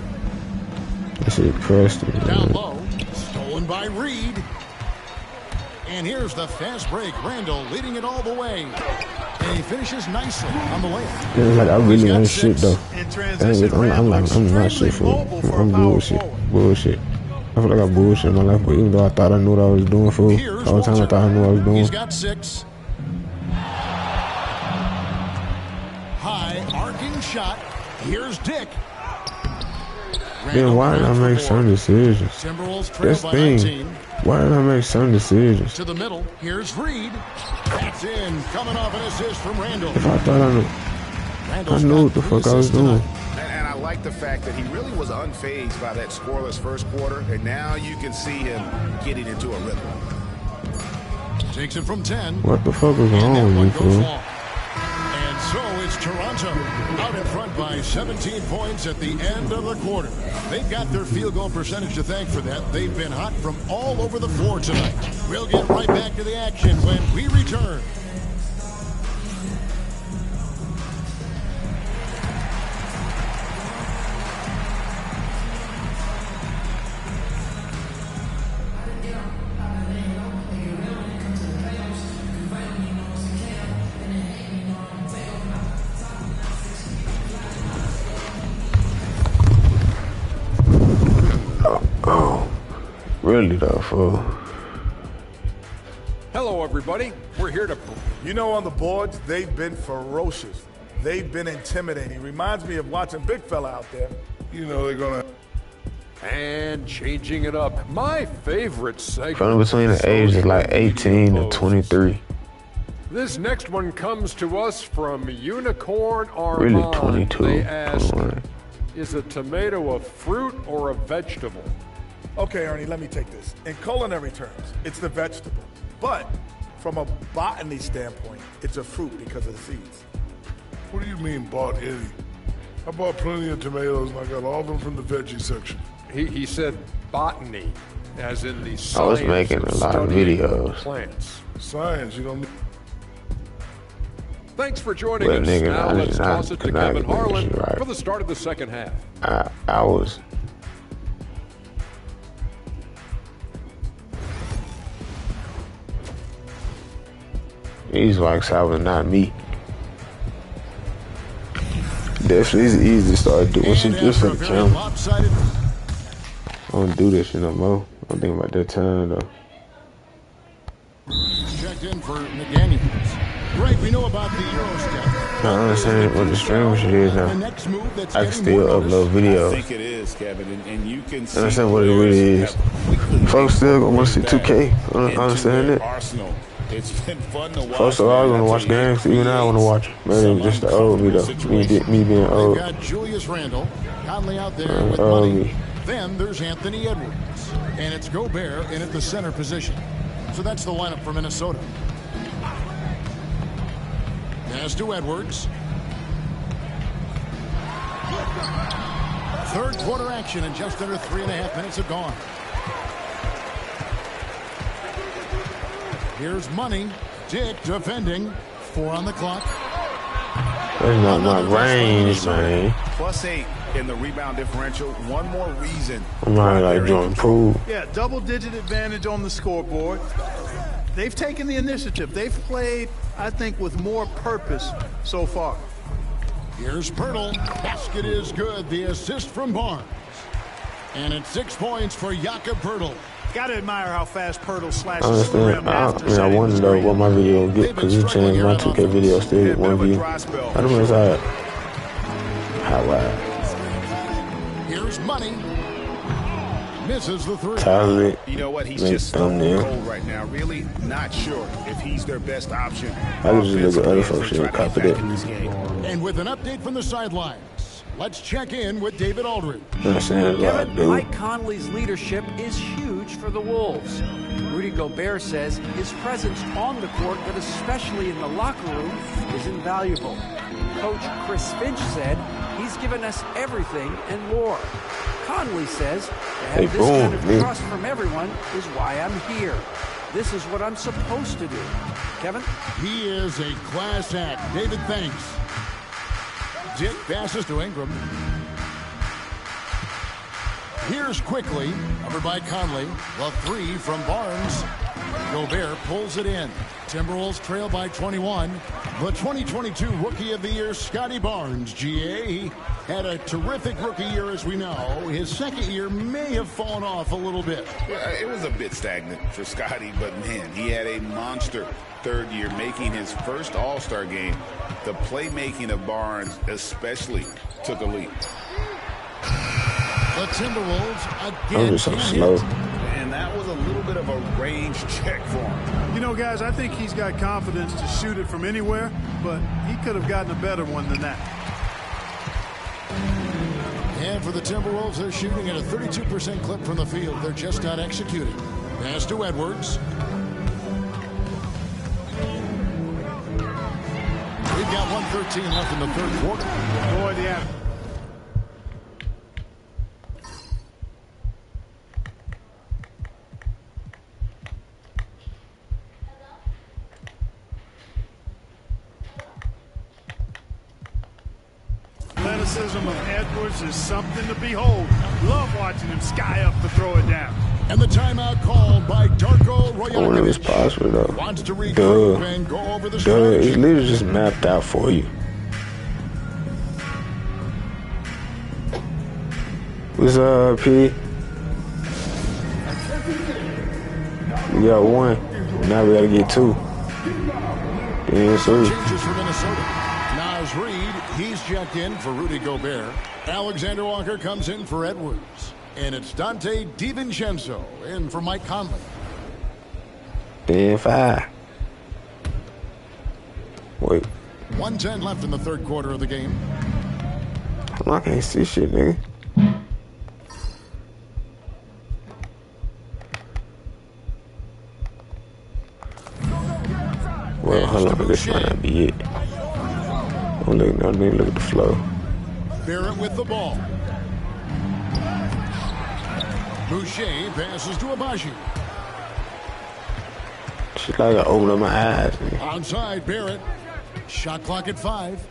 Speaker 2: This is crusty.
Speaker 11: Down low, stolen by Reed. And here's the fast break. Randall leading it all the way. And he finishes nicely on the layup.
Speaker 2: Yeah, like I really ain't shit though. I'm not shit for. I'm bullshit. I feel like I bullshit in my life, but even though I thought I knew what I was doing for all the time, I thought I knew what I was doing.
Speaker 11: He's got 6. High arcing shot. Here's Dick.
Speaker 2: Then why did I make some decisions? That's the thing. Why did I make some decisions?
Speaker 11: To the middle. Here's Reed. That's in. Coming off an assist from Randall.
Speaker 2: If I thought I knew what the fuck I was doing.
Speaker 13: And I like the fact that he really was unfazed by that scoreless first quarter, and now you can see him getting into a rhythm.
Speaker 11: Takes it from 10.
Speaker 2: What the fuck is wrong with you, fool?
Speaker 11: And so it's Toronto out in front by 17 points at the end of the quarter. They've got their field goal percentage to thank for that. They've been hot from all over the floor tonight. We'll get right back to the action when we return.
Speaker 2: Really though, fool.
Speaker 5: Hello, everybody. We're here to...
Speaker 7: You know, on the boards, they've been ferocious. They've been intimidating. Reminds me of watching Big Fella out there.
Speaker 6: You know, they're going to
Speaker 5: And changing it up, my favorite segment.
Speaker 2: From between the ages like 18 to 23.
Speaker 5: This next one comes to us from Unicorn Armand.
Speaker 2: Really 22.
Speaker 5: They ask, is a tomato a fruit or a vegetable?
Speaker 7: Okay, Ernie, let me take this. In culinary terms, it's the vegetable. But from a botany standpoint, it's a fruit because of the seeds.
Speaker 6: What do you mean, bought any? I bought plenty of tomatoes, and I got all of them from the veggie section.
Speaker 5: He said botany, as in the science
Speaker 2: I was making a lot of videos.
Speaker 5: Plants.
Speaker 6: Science, you don't need...
Speaker 5: Thanks for joining us.
Speaker 2: Nigga,
Speaker 5: now let's toss it to Kevin Harlan for the start of the second half.
Speaker 2: I was... These likes I was not me. Definitely it's easy to start doing shit just for the camera. I don't do this shit no more. I don't think about that time though.
Speaker 11: Checked in for McDaniels. Greg, we know about the Euro step.
Speaker 2: I understand what the stream shit is now. I can still upload videos.
Speaker 13: I think it is, Kevin, and you can see.
Speaker 2: I understand what it really is. Folks still gonna want to see 2K. I understand it.
Speaker 13: Arsenal. It's been fun to watch.
Speaker 2: Folks are always gonna watch games. Even now I wanna watch. Maybe just the old me though. Me being old.
Speaker 11: Got Julius Randle, Conley out there with money. Then there's Anthony Edwards, and it's Gobert in at the center position. So that's the lineup for Minnesota. Pass to Edwards. Third quarter action, and just under 3.5 minutes have gone. Here's Money. Dick defending. 4 on the clock.
Speaker 2: That's not my range, man.
Speaker 13: +8 in the rebound differential. One more reason.
Speaker 2: I'm not like Jordan Poole.
Speaker 14: Yeah, double-digit advantage on the scoreboard. They've taken the initiative. They've played, I think, with more purpose so far.
Speaker 11: Here's Pirtle. Basket is good. The assist from Barnes. And it's 6 points for Jakob Pirtle.
Speaker 14: Got to admire how fast Pirtle slashes the rim.
Speaker 2: I wonder though what my video will get because you changed my 2K video still get 1 view. I don't know inside. How wide?
Speaker 11: Here's Money. Misses the 3.
Speaker 2: Tyler,
Speaker 13: you know what? He's just cold right now. Really not sure if he's their best option.
Speaker 2: I can just look at other folks and copy that.
Speaker 11: And with an update from the sidelines, let's check in with David Aldridge.
Speaker 15: Kevin, Mike Conley's leadership is huge for the Wolves. Rudy Gobert says his presence on the court, but especially in the locker room, is invaluable. Coach Chris Finch said he's given us everything and more. Conley says to have this kind of trust from everyone is why I'm here. This is what I'm supposed to do. Kevin?
Speaker 11: He is a class act. David, thanks. Dick passes to Ingram. Here's quickly, covered by Conley. The 3 from Barnes. Gobert pulls it in. Timberwolves trail by 21. The 2022 Rookie of the Year, Scotty Barnes, GA, had a terrific rookie year, as we know. His second year may have fallen off a little bit.
Speaker 13: Yeah, it was a bit stagnant for Scotty, but man, he had a monster third year, making his first All-Star game. The playmaking of Barnes especially took a leap.
Speaker 11: The Timberwolves again.
Speaker 2: I'm so slow.
Speaker 13: And that was a little bit of a range check for him.
Speaker 14: You know, guys, I think he's got confidence to shoot it from anywhere, but he could have gotten a better one than that.
Speaker 11: And for the Timberwolves, they're shooting at a 32% clip from the field. They're just not executing. Pass to Edwards. We've got 1:13 left in the third quarter.
Speaker 14: Boy, the athleticism of Edwards is something to behold. Love watching him sky up to throw it down.
Speaker 11: And the timeout called by Darko Royakovic.
Speaker 2: I wonder if it's possible though.
Speaker 11: Wants to regroup and go over the stretch.
Speaker 2: It's literally just mapped out for you. What's up, P? We got 1. Now we gotta get 2. Yeah, so.
Speaker 11: Changes for Minnesota. Naz Reid, he's checked in for Rudy Gobert. Alexander Walker comes in for Edwards. And it's Dante DiVincenzo in for Mike Conley.
Speaker 2: Then 5. Wait.
Speaker 11: 1:10 left in the third quarter of the game.
Speaker 2: I can't see shit, nigga. Well, hold on, this might not be it. Oh, look, no, look at the flow.
Speaker 11: Barrett with the ball. Boucher passes to Abaji.
Speaker 2: Shit like I open up my eyes. Man.
Speaker 11: Onside, Barrett. Shot clock at 5.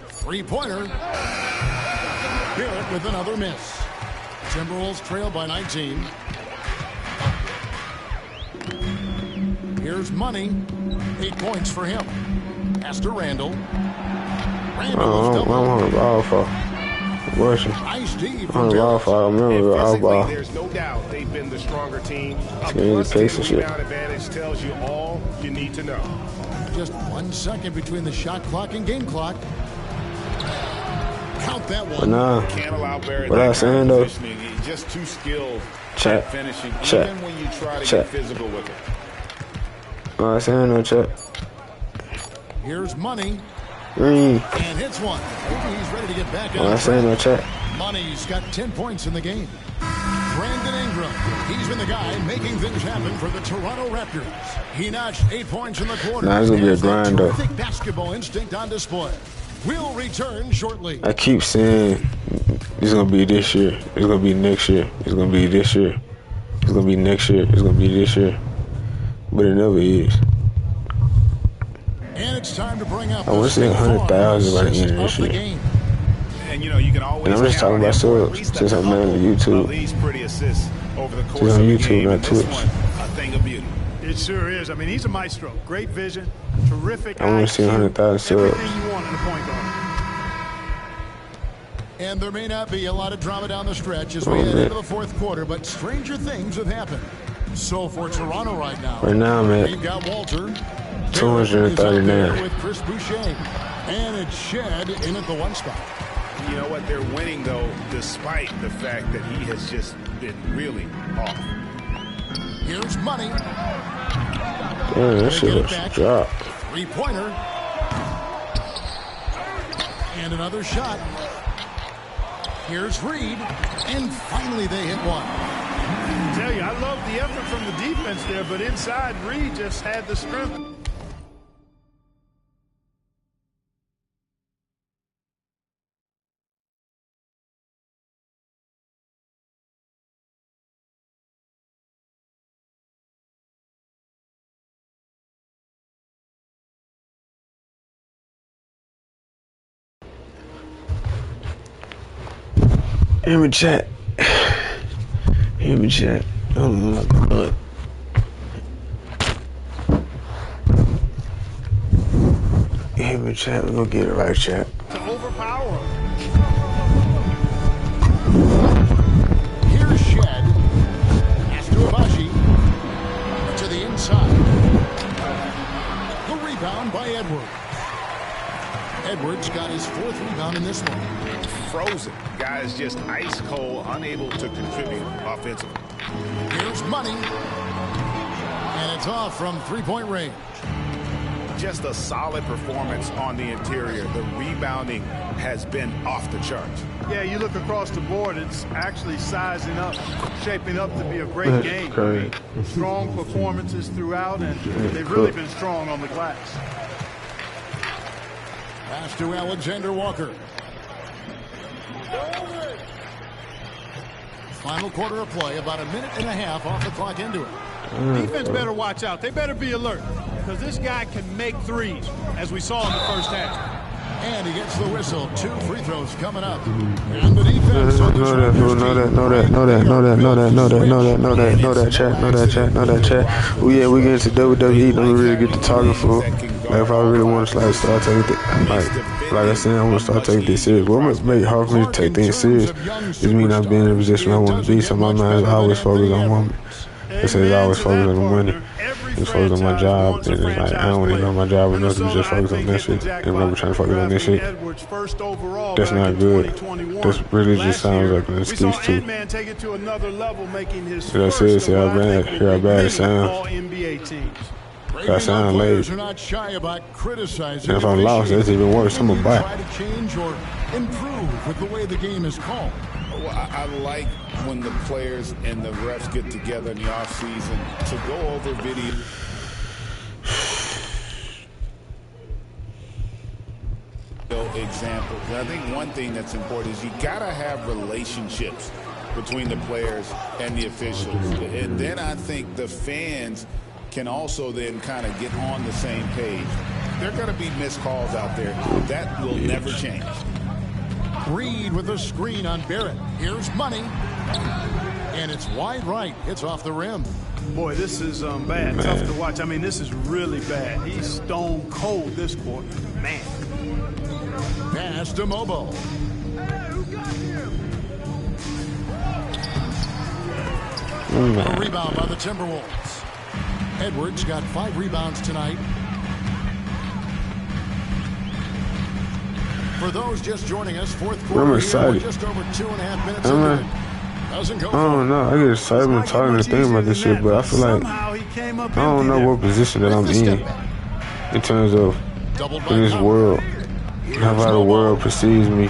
Speaker 11: 3-pointer. Barrett with another miss. Timberwolves trail by 19. Here's Money. 8 points for him. Pass to Randall. Randall is double.
Speaker 2: I'm on the ball for Russian.
Speaker 11: Nice D
Speaker 2: on the ball for I remember our ball.
Speaker 1: There's no doubt they've been the stronger team. A
Speaker 2: plus
Speaker 1: rebound advantage tells you all you need to know.
Speaker 11: Just 1 second between the shot clock and game clock. Count that one.
Speaker 2: But nah,
Speaker 1: Can't allow Barrett
Speaker 2: what I was saying though,
Speaker 1: he's just too skilled
Speaker 2: chat,
Speaker 1: at finishing,
Speaker 2: chat,
Speaker 1: even when you try to
Speaker 2: chat.
Speaker 1: get physical with it.
Speaker 2: What I was saying though, chat.
Speaker 11: Here's Money.
Speaker 2: Green.
Speaker 11: And hits one. He's ready to get back
Speaker 2: What I was saying though, chat.
Speaker 11: Money's got 10 points in the game. Brandon Ingram. He's been the guy making things happen for the Toronto Raptors. He notched 8 points in the quarter.
Speaker 2: Nah, it's gonna be a grind though.
Speaker 11: Terrific basketball instinct on display. We'll return shortly.
Speaker 2: I keep saying it's gonna be this year. It's gonna be next year. It's gonna be this year. It's gonna be next year. It's gonna be this year. But it never is.
Speaker 11: And it's time to bring up
Speaker 2: I want to see 100,000 by the end of this year.
Speaker 1: And you know, you can always.
Speaker 2: And I'm just talking about subs since I'm on YouTube.
Speaker 1: These pretty assists over the course
Speaker 2: She's on
Speaker 1: of the
Speaker 2: YouTube,
Speaker 1: game.
Speaker 2: not Twitch.
Speaker 1: A thing of beauty.
Speaker 14: It sure is. I mean, he's a maestro. Great vision, terrific.
Speaker 2: I want to see 100,000 subs.
Speaker 14: Everything you want in a point guard.
Speaker 11: And there may not be a lot of drama down the stretch as we head into the fourth quarter, but stranger things have happened. So for Toronto right now, we've got Walter.
Speaker 2: 239
Speaker 11: with Chris Boucher. And it's Shed in at the 1 spot.
Speaker 1: You know what? They're winning, though, despite the fact that he has just been really off.
Speaker 11: Here's Money.
Speaker 2: Damn, that shit looks dropped.
Speaker 11: 3-pointer. And another shot. Here's Reed. And finally they hit one.
Speaker 14: I tell you, I love the effort from the defense there, but inside, Reed just had the strength.
Speaker 2: Hear me chat. Hear me chat. Oh my God. Hear me chat. We're gonna get it right, chat.
Speaker 14: To overpower him.
Speaker 11: Here's Shed. Pass to Abaji. To the inside. The rebound by Edwards. Edwards got his 4th rebound in this one.
Speaker 1: Frozen. Guys just ice cold, unable to contribute offensively.
Speaker 11: Here's Money. And it's off from 3-point range.
Speaker 1: Just a solid performance on the interior. The rebounding has been off the charts.
Speaker 14: Yeah, you look across the board, it's actually sizing up, shaping up to be a great game.
Speaker 2: Great.
Speaker 14: Strong performances throughout, and they've really been strong on the glass.
Speaker 11: Pass to Alexander Walker. Final quarter of play, about a minute and a half off the clock into it.
Speaker 14: Defense better watch out. They better be alert because this guy can make threes, as we saw in the first half.
Speaker 11: And he gets the whistle. 2 free throws coming up. And the defense on this
Speaker 2: know that chat. Oh yeah, we get into WWE, don't really get to talking for. Like if I really want to start taking like I said, I want to start taking this serious. What makes it hard for me to take things serious is me not being in a position I want to be. So my mind is always focused on women. It says always focus on the money. just focus on my job, and then, like, I don't really know my job enough to just focus on that shit. And I'm trying to focus on this shit. That's not good. This really just sounds like an excuse too. Like I said, see how bad it sounds. I sound lazy. And if I'm lost, that's even worse. I'm a buy.
Speaker 11: Try to change or improve with the way the game is called.
Speaker 13: Well, I like when the players and the refs get together in the offseason to go over video. Examples. And I think one thing that's important is you gotta have relationships between the players and the officials. And then I think the fans can also then kind of get on the same page. There are going to be missed calls out there. That will never change.
Speaker 11: Reed with a screen on Barrett. Here's money. And it's wide right. It's off the rim.
Speaker 14: Boy, this is bad. Tough to watch. I mean, this is really bad. He's stone cold this quarter. Man.
Speaker 11: Pass to Mobo. A rebound by the Timberwolves. Edwards got 5 rebounds tonight. For those just joining us, fourth quarter.
Speaker 2: I'm excited.
Speaker 11: Just over 2.5 minutes into it. Doesn't go.
Speaker 2: I don't know. I get excited when talking and thinking about this shit, but I feel like I don't know what position that I'm in terms of in this world. How the world perceives me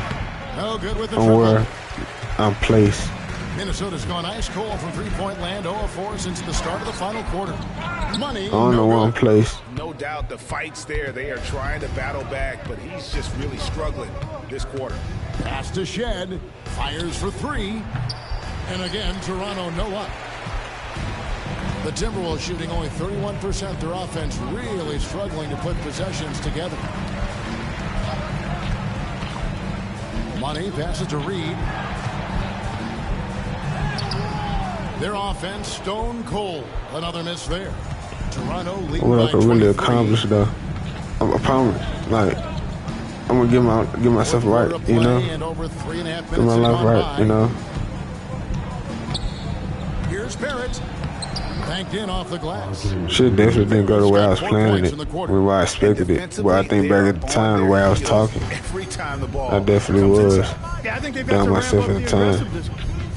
Speaker 2: and where I'm placed.
Speaker 11: Minnesota's gone ice cold from three-point land, 0-4 since the start of the final quarter. Money.
Speaker 2: I don't know where I'm placed.
Speaker 13: No doubt the fight's there. They are trying to battle back, but he's just really struggling this quarter.
Speaker 11: Pass to Shed. Fires for 3. And again, Toronto no up. The Timberwolves shooting only 31%. Their offense really struggling to put possessions together. Money passes to Reed. Their offense stone cold. Another miss there. Toronto leading
Speaker 2: what I could really
Speaker 11: 23.
Speaker 2: accomplish though, I promise, like I'm gonna get myself right, you know, get my life right, you know.
Speaker 11: Here's Barrett. Banked in off the glass.
Speaker 2: Shit definitely didn't go the way I was planning it, the way I expected it. But I think back at the time, the way I was talking, I definitely was
Speaker 14: Yeah, I think they've
Speaker 2: down myself at the time.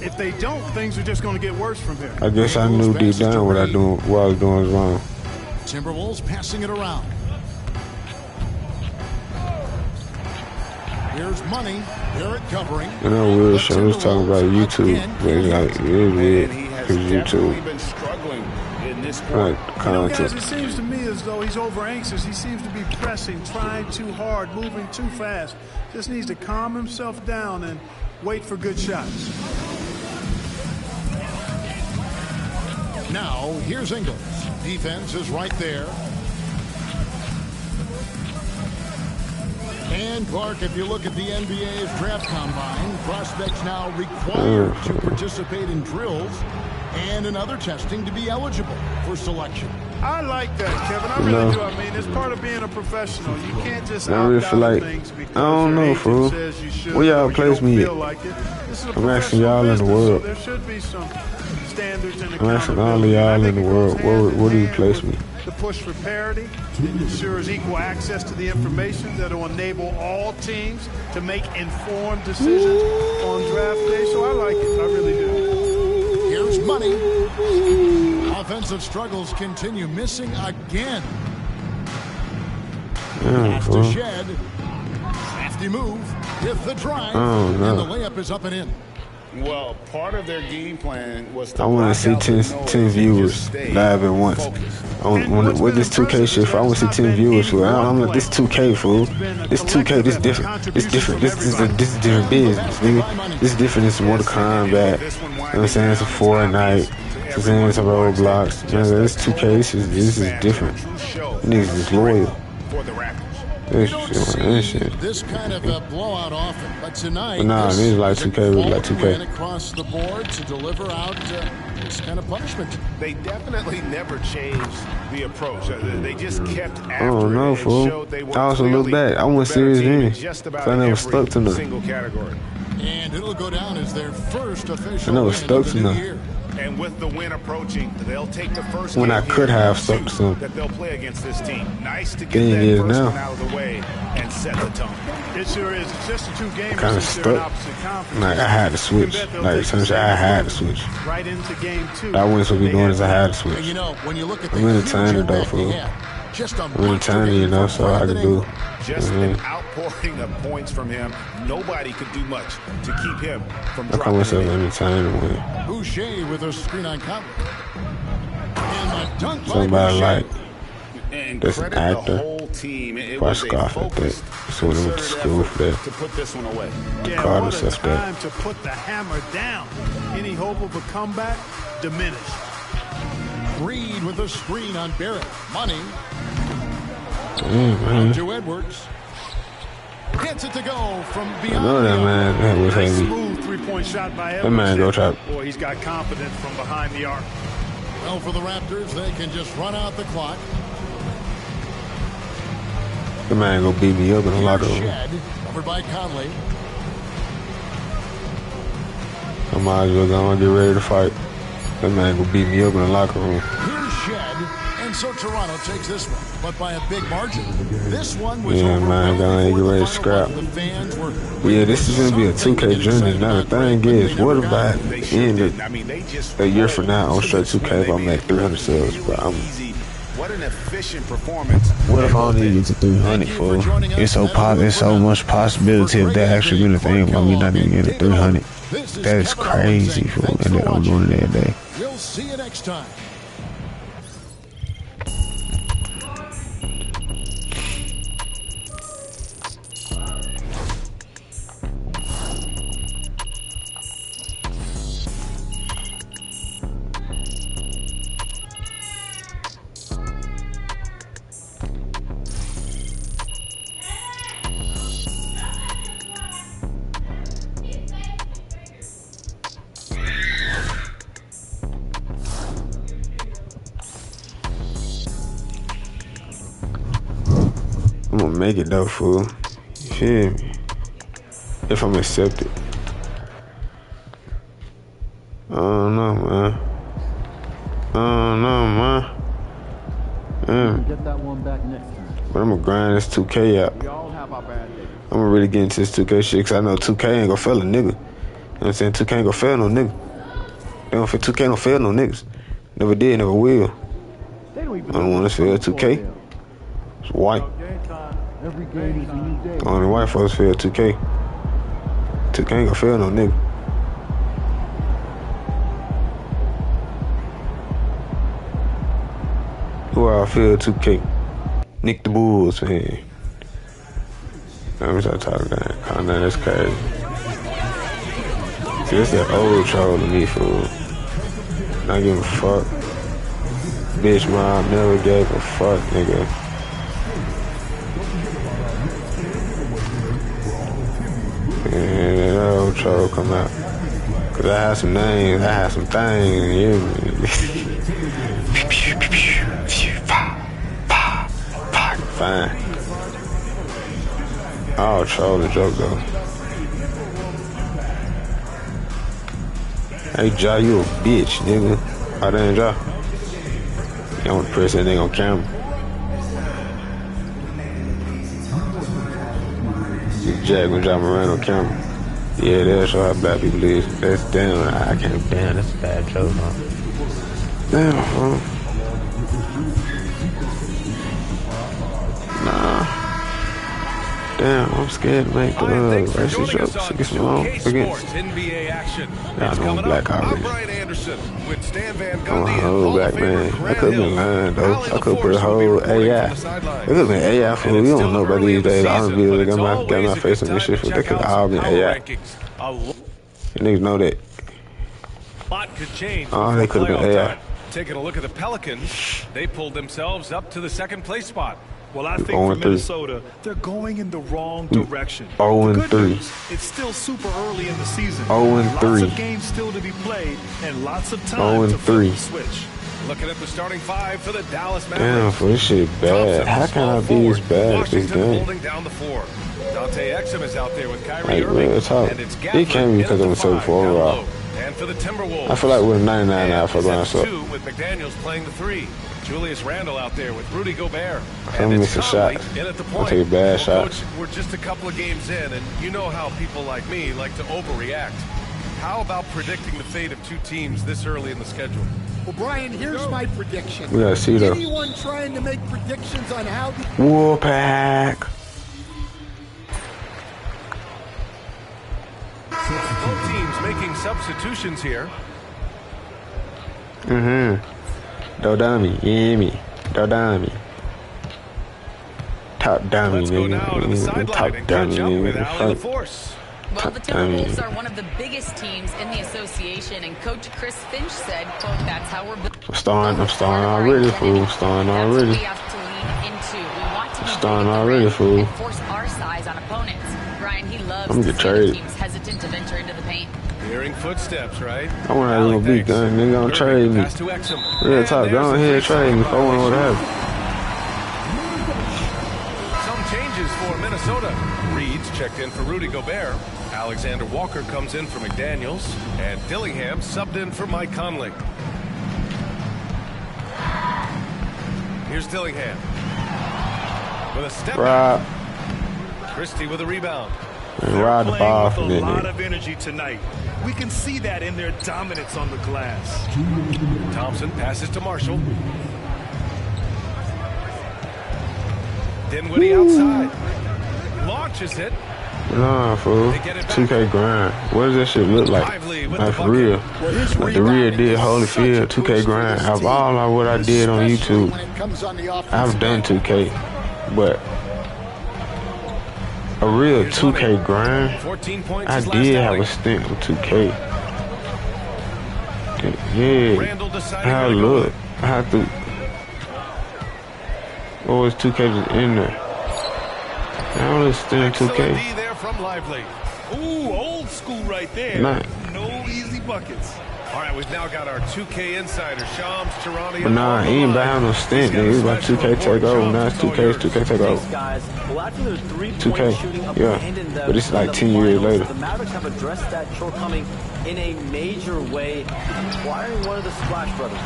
Speaker 14: If they don't, things are just going to get worse from here.
Speaker 2: I guess I knew deep down what I was doing was wrong.
Speaker 11: Timberwolves passing it around. Here's money. Barrett covering.
Speaker 2: You know, weird shit. I was talking about YouTube, but it's like it is weird because YouTube. Like content.
Speaker 14: Guys, it seems to me as though he's over anxious. He seems to be pressing, trying too hard, moving too fast. Just needs to calm himself down and wait for good shots.
Speaker 11: Now, here's Ingles. Defense is right there. And Clark, if you look at the NBA's draft combine, prospects now required to participate in drills and in other testing to be eligible for selection.
Speaker 14: I like that, Kevin. I really do. I mean, it's part of being a professional. You can't just
Speaker 2: I really feel like, I don't know, fool. Where y'all place me at? I'm asking y'all in the world.
Speaker 14: There should be some standards and
Speaker 2: I'm asking all of y'all in the world, where do you place me?
Speaker 14: The push for parity ensures equal access to the information that will enable all teams to make informed decisions on draft day. So I like it. I really do.
Speaker 11: Here's money. Offensive struggles continue. Missing again. Pass to Shed. Crafty move with the drive. And the layup is up and in.
Speaker 13: Well, part of their game plan was to
Speaker 2: I want to see 10 viewers live at once. With this 2K shit, I want to see 10 viewers. I'm like, this 2K, fool. This 2K, this different. This different. This is different business, nigga. This is different. This is Mortal Kombat. You know what I'm saying? It's a Fortnite. It's a Roblox. You know, this 2K, this is different. Niggas is loyal. This
Speaker 11: kind of a blowout often, but tonight,
Speaker 2: this is like 2K. It was like 2K.
Speaker 11: Across the board to deliver out this kind of punishment.
Speaker 13: They definitely never changed the approach. They just kept after
Speaker 2: I don't know, fool. I also look back. I want serious game. I never stuck to nothing.
Speaker 11: And it'll go down as their first official.
Speaker 2: I never stuck to nothing.
Speaker 13: And with the win approaching, they'll take the first
Speaker 2: when I
Speaker 13: game
Speaker 2: could
Speaker 13: here
Speaker 2: have something.
Speaker 13: that they'll play against this team. Nice to get
Speaker 2: Thing
Speaker 13: that
Speaker 2: is
Speaker 13: first
Speaker 2: now,
Speaker 13: one out of the way and set the tone.
Speaker 14: It sure is. It's just a two-gamer
Speaker 2: kind of
Speaker 14: since they're in
Speaker 2: stuck.
Speaker 14: opposite conferences.
Speaker 2: Like I had to switch. Like sometimes I had to switch.
Speaker 14: Right into game 2.
Speaker 2: That wasn't supposed to be doing is I had to switch.
Speaker 11: And you know, when you look at
Speaker 2: I'm entertaining though, fool. I'm entertaining, you know, so I can do.
Speaker 13: Just an outpouring of points from him. Nobody could do much to keep him from
Speaker 2: I call
Speaker 13: dropping
Speaker 2: myself
Speaker 13: it in.
Speaker 2: entertaining with
Speaker 11: Boucher with a screen on cover. And a dunk by
Speaker 2: somebody
Speaker 11: Boucher.
Speaker 2: like
Speaker 13: And
Speaker 2: that's an
Speaker 13: credit the
Speaker 2: actor.
Speaker 13: whole team. It
Speaker 2: If I
Speaker 13: was a
Speaker 2: scoff at that,
Speaker 13: focused,
Speaker 2: so when I went to
Speaker 13: concerted
Speaker 2: school
Speaker 13: effort
Speaker 2: for that.
Speaker 13: to put this one away.
Speaker 14: Yeah,
Speaker 2: Call
Speaker 14: what a
Speaker 2: myself that.
Speaker 14: time to put the hammer down. Any hope of a comeback diminished.
Speaker 11: Reed with a screen on Barrett. Money.
Speaker 2: Man.
Speaker 11: To Edwards. Gets it to go from
Speaker 2: I
Speaker 11: beyond.
Speaker 2: know that man. That was
Speaker 14: Nice
Speaker 2: heavy.
Speaker 14: smooth three-point shot by
Speaker 2: That
Speaker 14: Edwards.
Speaker 2: man go try.
Speaker 14: Boy, he's got confidence from behind the arc.
Speaker 11: Well, for the Raptors, they can just run out the clock.
Speaker 2: The man go beat me up in the locker room.
Speaker 11: Shed, covered by Conley.
Speaker 2: I might as well go and get ready to fight. That man go beat me up in the locker room.
Speaker 11: Here's Shed, and so Toronto takes this one, but by a big margin. This one was
Speaker 2: Yeah,
Speaker 11: over
Speaker 2: man,
Speaker 11: well
Speaker 2: gonna
Speaker 11: before
Speaker 2: get
Speaker 11: the
Speaker 2: ready to
Speaker 11: final
Speaker 2: scrap.
Speaker 11: one. The fans were
Speaker 2: Yeah, this is gonna be a 2K journey. Now the thing is, what about the end of a year from now on straight 2K if I'm at 300 subs? But
Speaker 13: What an efficient performance.
Speaker 2: what if I only get to 300 for? It's so much possibility of that actually being a thing about me not even getting to 300. That is crazy, fool. And then I'm doing it every day.
Speaker 11: We'll see you next time.
Speaker 2: I'm gonna make it though, fool. You feel me? If I'm accepted. I don't know, man.
Speaker 10: Get that one back next time.
Speaker 2: But I'm gonna grind this 2K out.
Speaker 10: We all have our bad days.
Speaker 2: I'm gonna really get into this 2K shit because I know 2K ain't gonna fail a nigga. You know what I'm saying? 2K ain't gonna fail no nigga. 2K don't fail no niggas. Never did, never will.
Speaker 10: They don't even
Speaker 2: I don't want to fail 2K. It's white.
Speaker 10: Every game is a new day.
Speaker 2: Only white folks fail 2K. 2K ain't gonna fail no nigga. Who I feel 2K? Nick the Bulls, man. I'm just talking that. Calm down, that's crazy. See, that's that old troll to me, fool. Not giving a fuck. Bitch, mom never gave a fuck, nigga. And that old troll come out. Cause I had some names, I had some things, you hear me? Fine. I'll troll the joke though. Hey, Ja, you a bitch, nigga. Oh, that ain't Ja. You don't press that nigga on camera. Jack when Ja Moran on camera. Yeah, that's how bad people is. That's damn. I can't. Damn, that's a bad joke, huh? Damn, huh? Nah. Damn, I'm scared to make the racist jokes against me wrong. Against.
Speaker 1: NBA action.
Speaker 2: Yeah, I know I'm black already.
Speaker 1: Brian Anderson with Stan Van
Speaker 2: I'm
Speaker 1: Gundy
Speaker 2: a
Speaker 1: and
Speaker 2: whole
Speaker 1: Hall
Speaker 2: black
Speaker 1: of
Speaker 2: man.
Speaker 1: Famer
Speaker 2: I
Speaker 1: Grant
Speaker 2: could have
Speaker 1: Hill.
Speaker 2: been lying though.
Speaker 1: Allie
Speaker 2: I could put a
Speaker 1: LaForce will be
Speaker 2: whole
Speaker 1: reporting
Speaker 2: AI.
Speaker 1: from the sidelines.
Speaker 2: It could have been AI for
Speaker 1: And
Speaker 2: we
Speaker 1: it's
Speaker 2: don't
Speaker 1: still
Speaker 2: know about
Speaker 1: early
Speaker 2: these
Speaker 1: in the
Speaker 2: days. I
Speaker 1: season,
Speaker 2: don't really
Speaker 1: but
Speaker 2: got
Speaker 1: it's
Speaker 2: my
Speaker 1: always a
Speaker 2: face
Speaker 1: good
Speaker 2: on this
Speaker 1: time
Speaker 2: shit.
Speaker 1: to
Speaker 2: They
Speaker 1: check
Speaker 2: could
Speaker 1: out
Speaker 2: all
Speaker 1: some
Speaker 2: been
Speaker 1: power
Speaker 2: AI.
Speaker 1: rankings. A
Speaker 2: Niggas know that.
Speaker 1: lot could change.
Speaker 2: Oh, they could have been
Speaker 1: playoff
Speaker 2: AI.
Speaker 1: time. Taking a look at the Pelicans, they pulled themselves up to the second place spot.
Speaker 4: Well, I think
Speaker 2: 0
Speaker 4: for
Speaker 2: and 3.
Speaker 4: Minnesota, they're going in the wrong direction.
Speaker 2: 0 and
Speaker 4: The good
Speaker 2: 3.
Speaker 4: news, it's still super early in the season.
Speaker 2: 0 and 3.
Speaker 4: Lots of games still to be played and lots of
Speaker 2: 0
Speaker 4: time
Speaker 2: and
Speaker 4: to flip
Speaker 2: 3.
Speaker 4: the switch.
Speaker 1: Looking at the starting five for the Dallas
Speaker 2: Damn,
Speaker 1: Mavericks.
Speaker 2: for this shit bad. How can I be as bad as this
Speaker 1: Washington
Speaker 2: game?
Speaker 1: holding down the floor. Dante Exum is out there with Kyrie
Speaker 2: Like,
Speaker 1: Irving.
Speaker 2: real talk.
Speaker 1: And it's
Speaker 2: It came
Speaker 1: Gafford
Speaker 2: because
Speaker 1: in
Speaker 2: I'm
Speaker 1: at
Speaker 2: a
Speaker 1: the 5
Speaker 2: 7-4
Speaker 1: down
Speaker 2: overall.
Speaker 1: low. And for the Timberwolves.
Speaker 2: I feel like we're 99 now for going so.
Speaker 1: 2 with McDaniels playing the 3. Julius Randle out there with Rudy Gobert.
Speaker 2: I'm missing shots.
Speaker 1: In at the
Speaker 2: I
Speaker 1: point.
Speaker 2: take a bad shot.
Speaker 1: Coach, we're just a couple of games in, and you know how people like me like to overreact. How about predicting the fate of 2 teams this early in the schedule?
Speaker 16: Well, Brian, here's my prediction.
Speaker 2: We gotta see though.
Speaker 16: Anyone trying to make predictions on how the
Speaker 2: Warpack.
Speaker 1: Both teams making substitutions here.
Speaker 2: Dodami, yeah me. Dodami. Top dummy, nigga. Top dummy, nigga.
Speaker 9: Well, the Timberwolves are one of the biggest teams in the association, and Coach Chris Finch said, quote, that's how we're built.
Speaker 2: I'm starting already, fool. I'm starting already.
Speaker 9: We have to lean into. We want to be
Speaker 2: starting already, fool.
Speaker 9: and force our size on opponents. Brian, he loves
Speaker 2: I'm
Speaker 9: to
Speaker 2: get
Speaker 9: see
Speaker 2: traded.
Speaker 9: the teams hesitant to venture into the paint.
Speaker 1: Hearing footsteps, right?
Speaker 2: I want to have no beat gun. Nigga gonna trade me. Real talk. Go ahead, trade me. If I want to have.
Speaker 1: Some changes for Minnesota. Reed's checked in for Rudy Gobert. Alexander Walker comes in for McDaniels. And Dillingham subbed in for Mike Conley. Here's Dillingham. With a step back. Christie with a rebound.
Speaker 4: They're playing with a lot of energy tonight. We can see that in their dominance on the glass.
Speaker 1: Thompson passes to Marshall. Dinwiddie outside. Launches it.
Speaker 2: Nah, fool. 2K grind. What does that shit look like? Like for real. Like the real did Holyfield. 2K grind. Out of all what I did on YouTube, I've done 2K, but a real 2K grind, I did have a stint with 2K. Yeah, how it look. I have to. What was 2K just in there? I don't stint 2K.
Speaker 4: From Lively. Ooh, old school right there. No easy buckets.
Speaker 1: All right, we've now got our 2K insider, Shams Charania.
Speaker 2: But nah, he ain't behind no stint, nigga. He's about 2K take over. Now it's 2K, 2K take over. 2K, yeah. But it's like 10 years later.
Speaker 12: The Mavericks have addressed that shortcoming in a major way, acquiring one of the Splash brothers.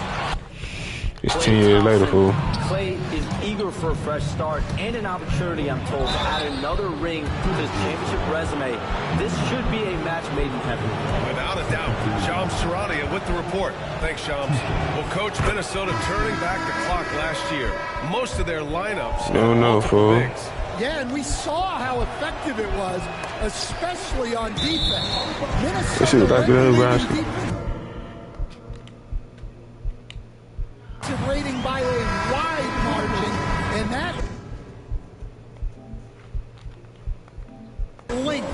Speaker 2: It's 10 years later, fool.
Speaker 12: Clay is eager for a fresh start and an opportunity, I'm told, to add another ring to his championship resume. This should be a match made in heaven.
Speaker 1: Without a doubt, Shams Charania with the report. Thanks, Shams. Well, Coach, Minnesota turning back the clock last year. Most of their lineups.
Speaker 2: No, fool.
Speaker 16: Yeah, and we saw how effective it was, especially on defense. Minnesota
Speaker 2: this is like good basketball.
Speaker 16: Rating by a wide margin, and that length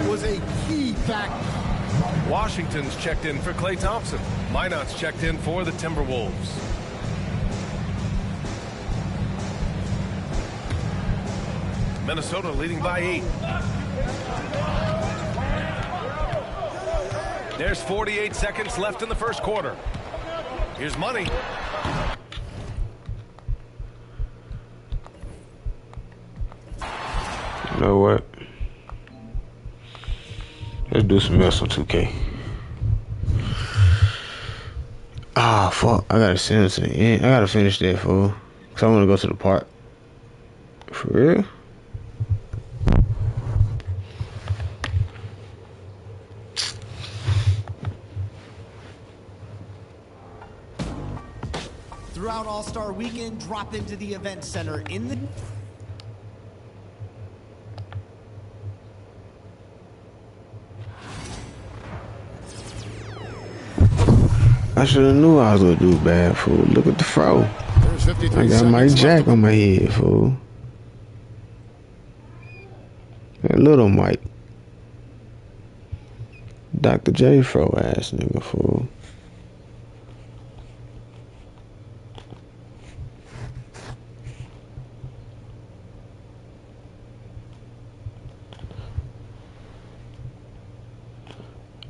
Speaker 16: was a key factor.
Speaker 1: Washington's checked in for Klay Thompson. Minot's checked in for the Timberwolves. Minnesota leading by 8. There's 48 seconds left in the first quarter. Here's Money.
Speaker 2: You know what? Let's do some else on 2K. Ah, fuck. I gotta send it to the end. I gotta finish that, fool. Cause I wanna go to the park. For real?
Speaker 17: Throughout All-Star Weekend, drop into the event center in the...
Speaker 2: I should have knew I was gonna do bad, fool. Look at the fro. I got Mike Jack on my head, fool. That little Mike. Dr. J fro ass nigga, fool.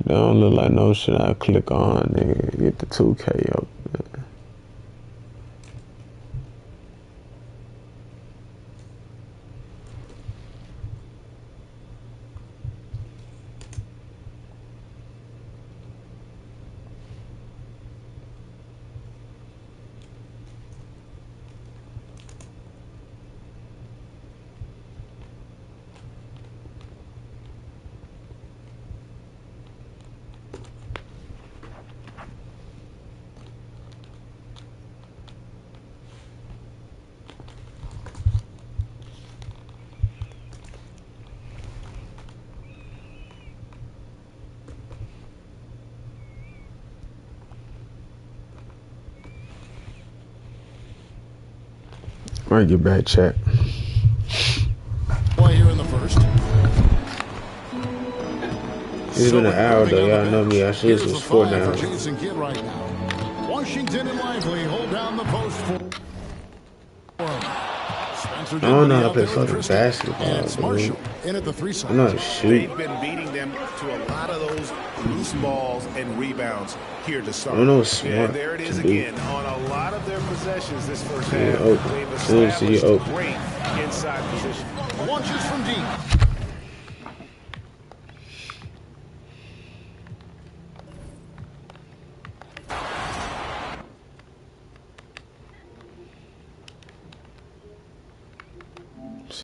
Speaker 2: That don't look like no shit I click on, nigga. Get the 2K up, man. Might get back chat.
Speaker 11: Play here in the first.
Speaker 2: It's been an hour though. Y'all know me. I should was 4 now.
Speaker 11: Jason Kidd right now. Washington and Lively hold down the post for.
Speaker 2: I don't know how to play fucking basketball, dude.
Speaker 11: In at the 3 side.
Speaker 2: I know how to shoot.
Speaker 13: They've been beating them to a lot of those loose balls and rebounds here to start.
Speaker 2: I know it's smart.
Speaker 13: And there it is again on a lot of their possessions this first half.
Speaker 2: They've established great
Speaker 13: inside position.
Speaker 11: Launches from deep.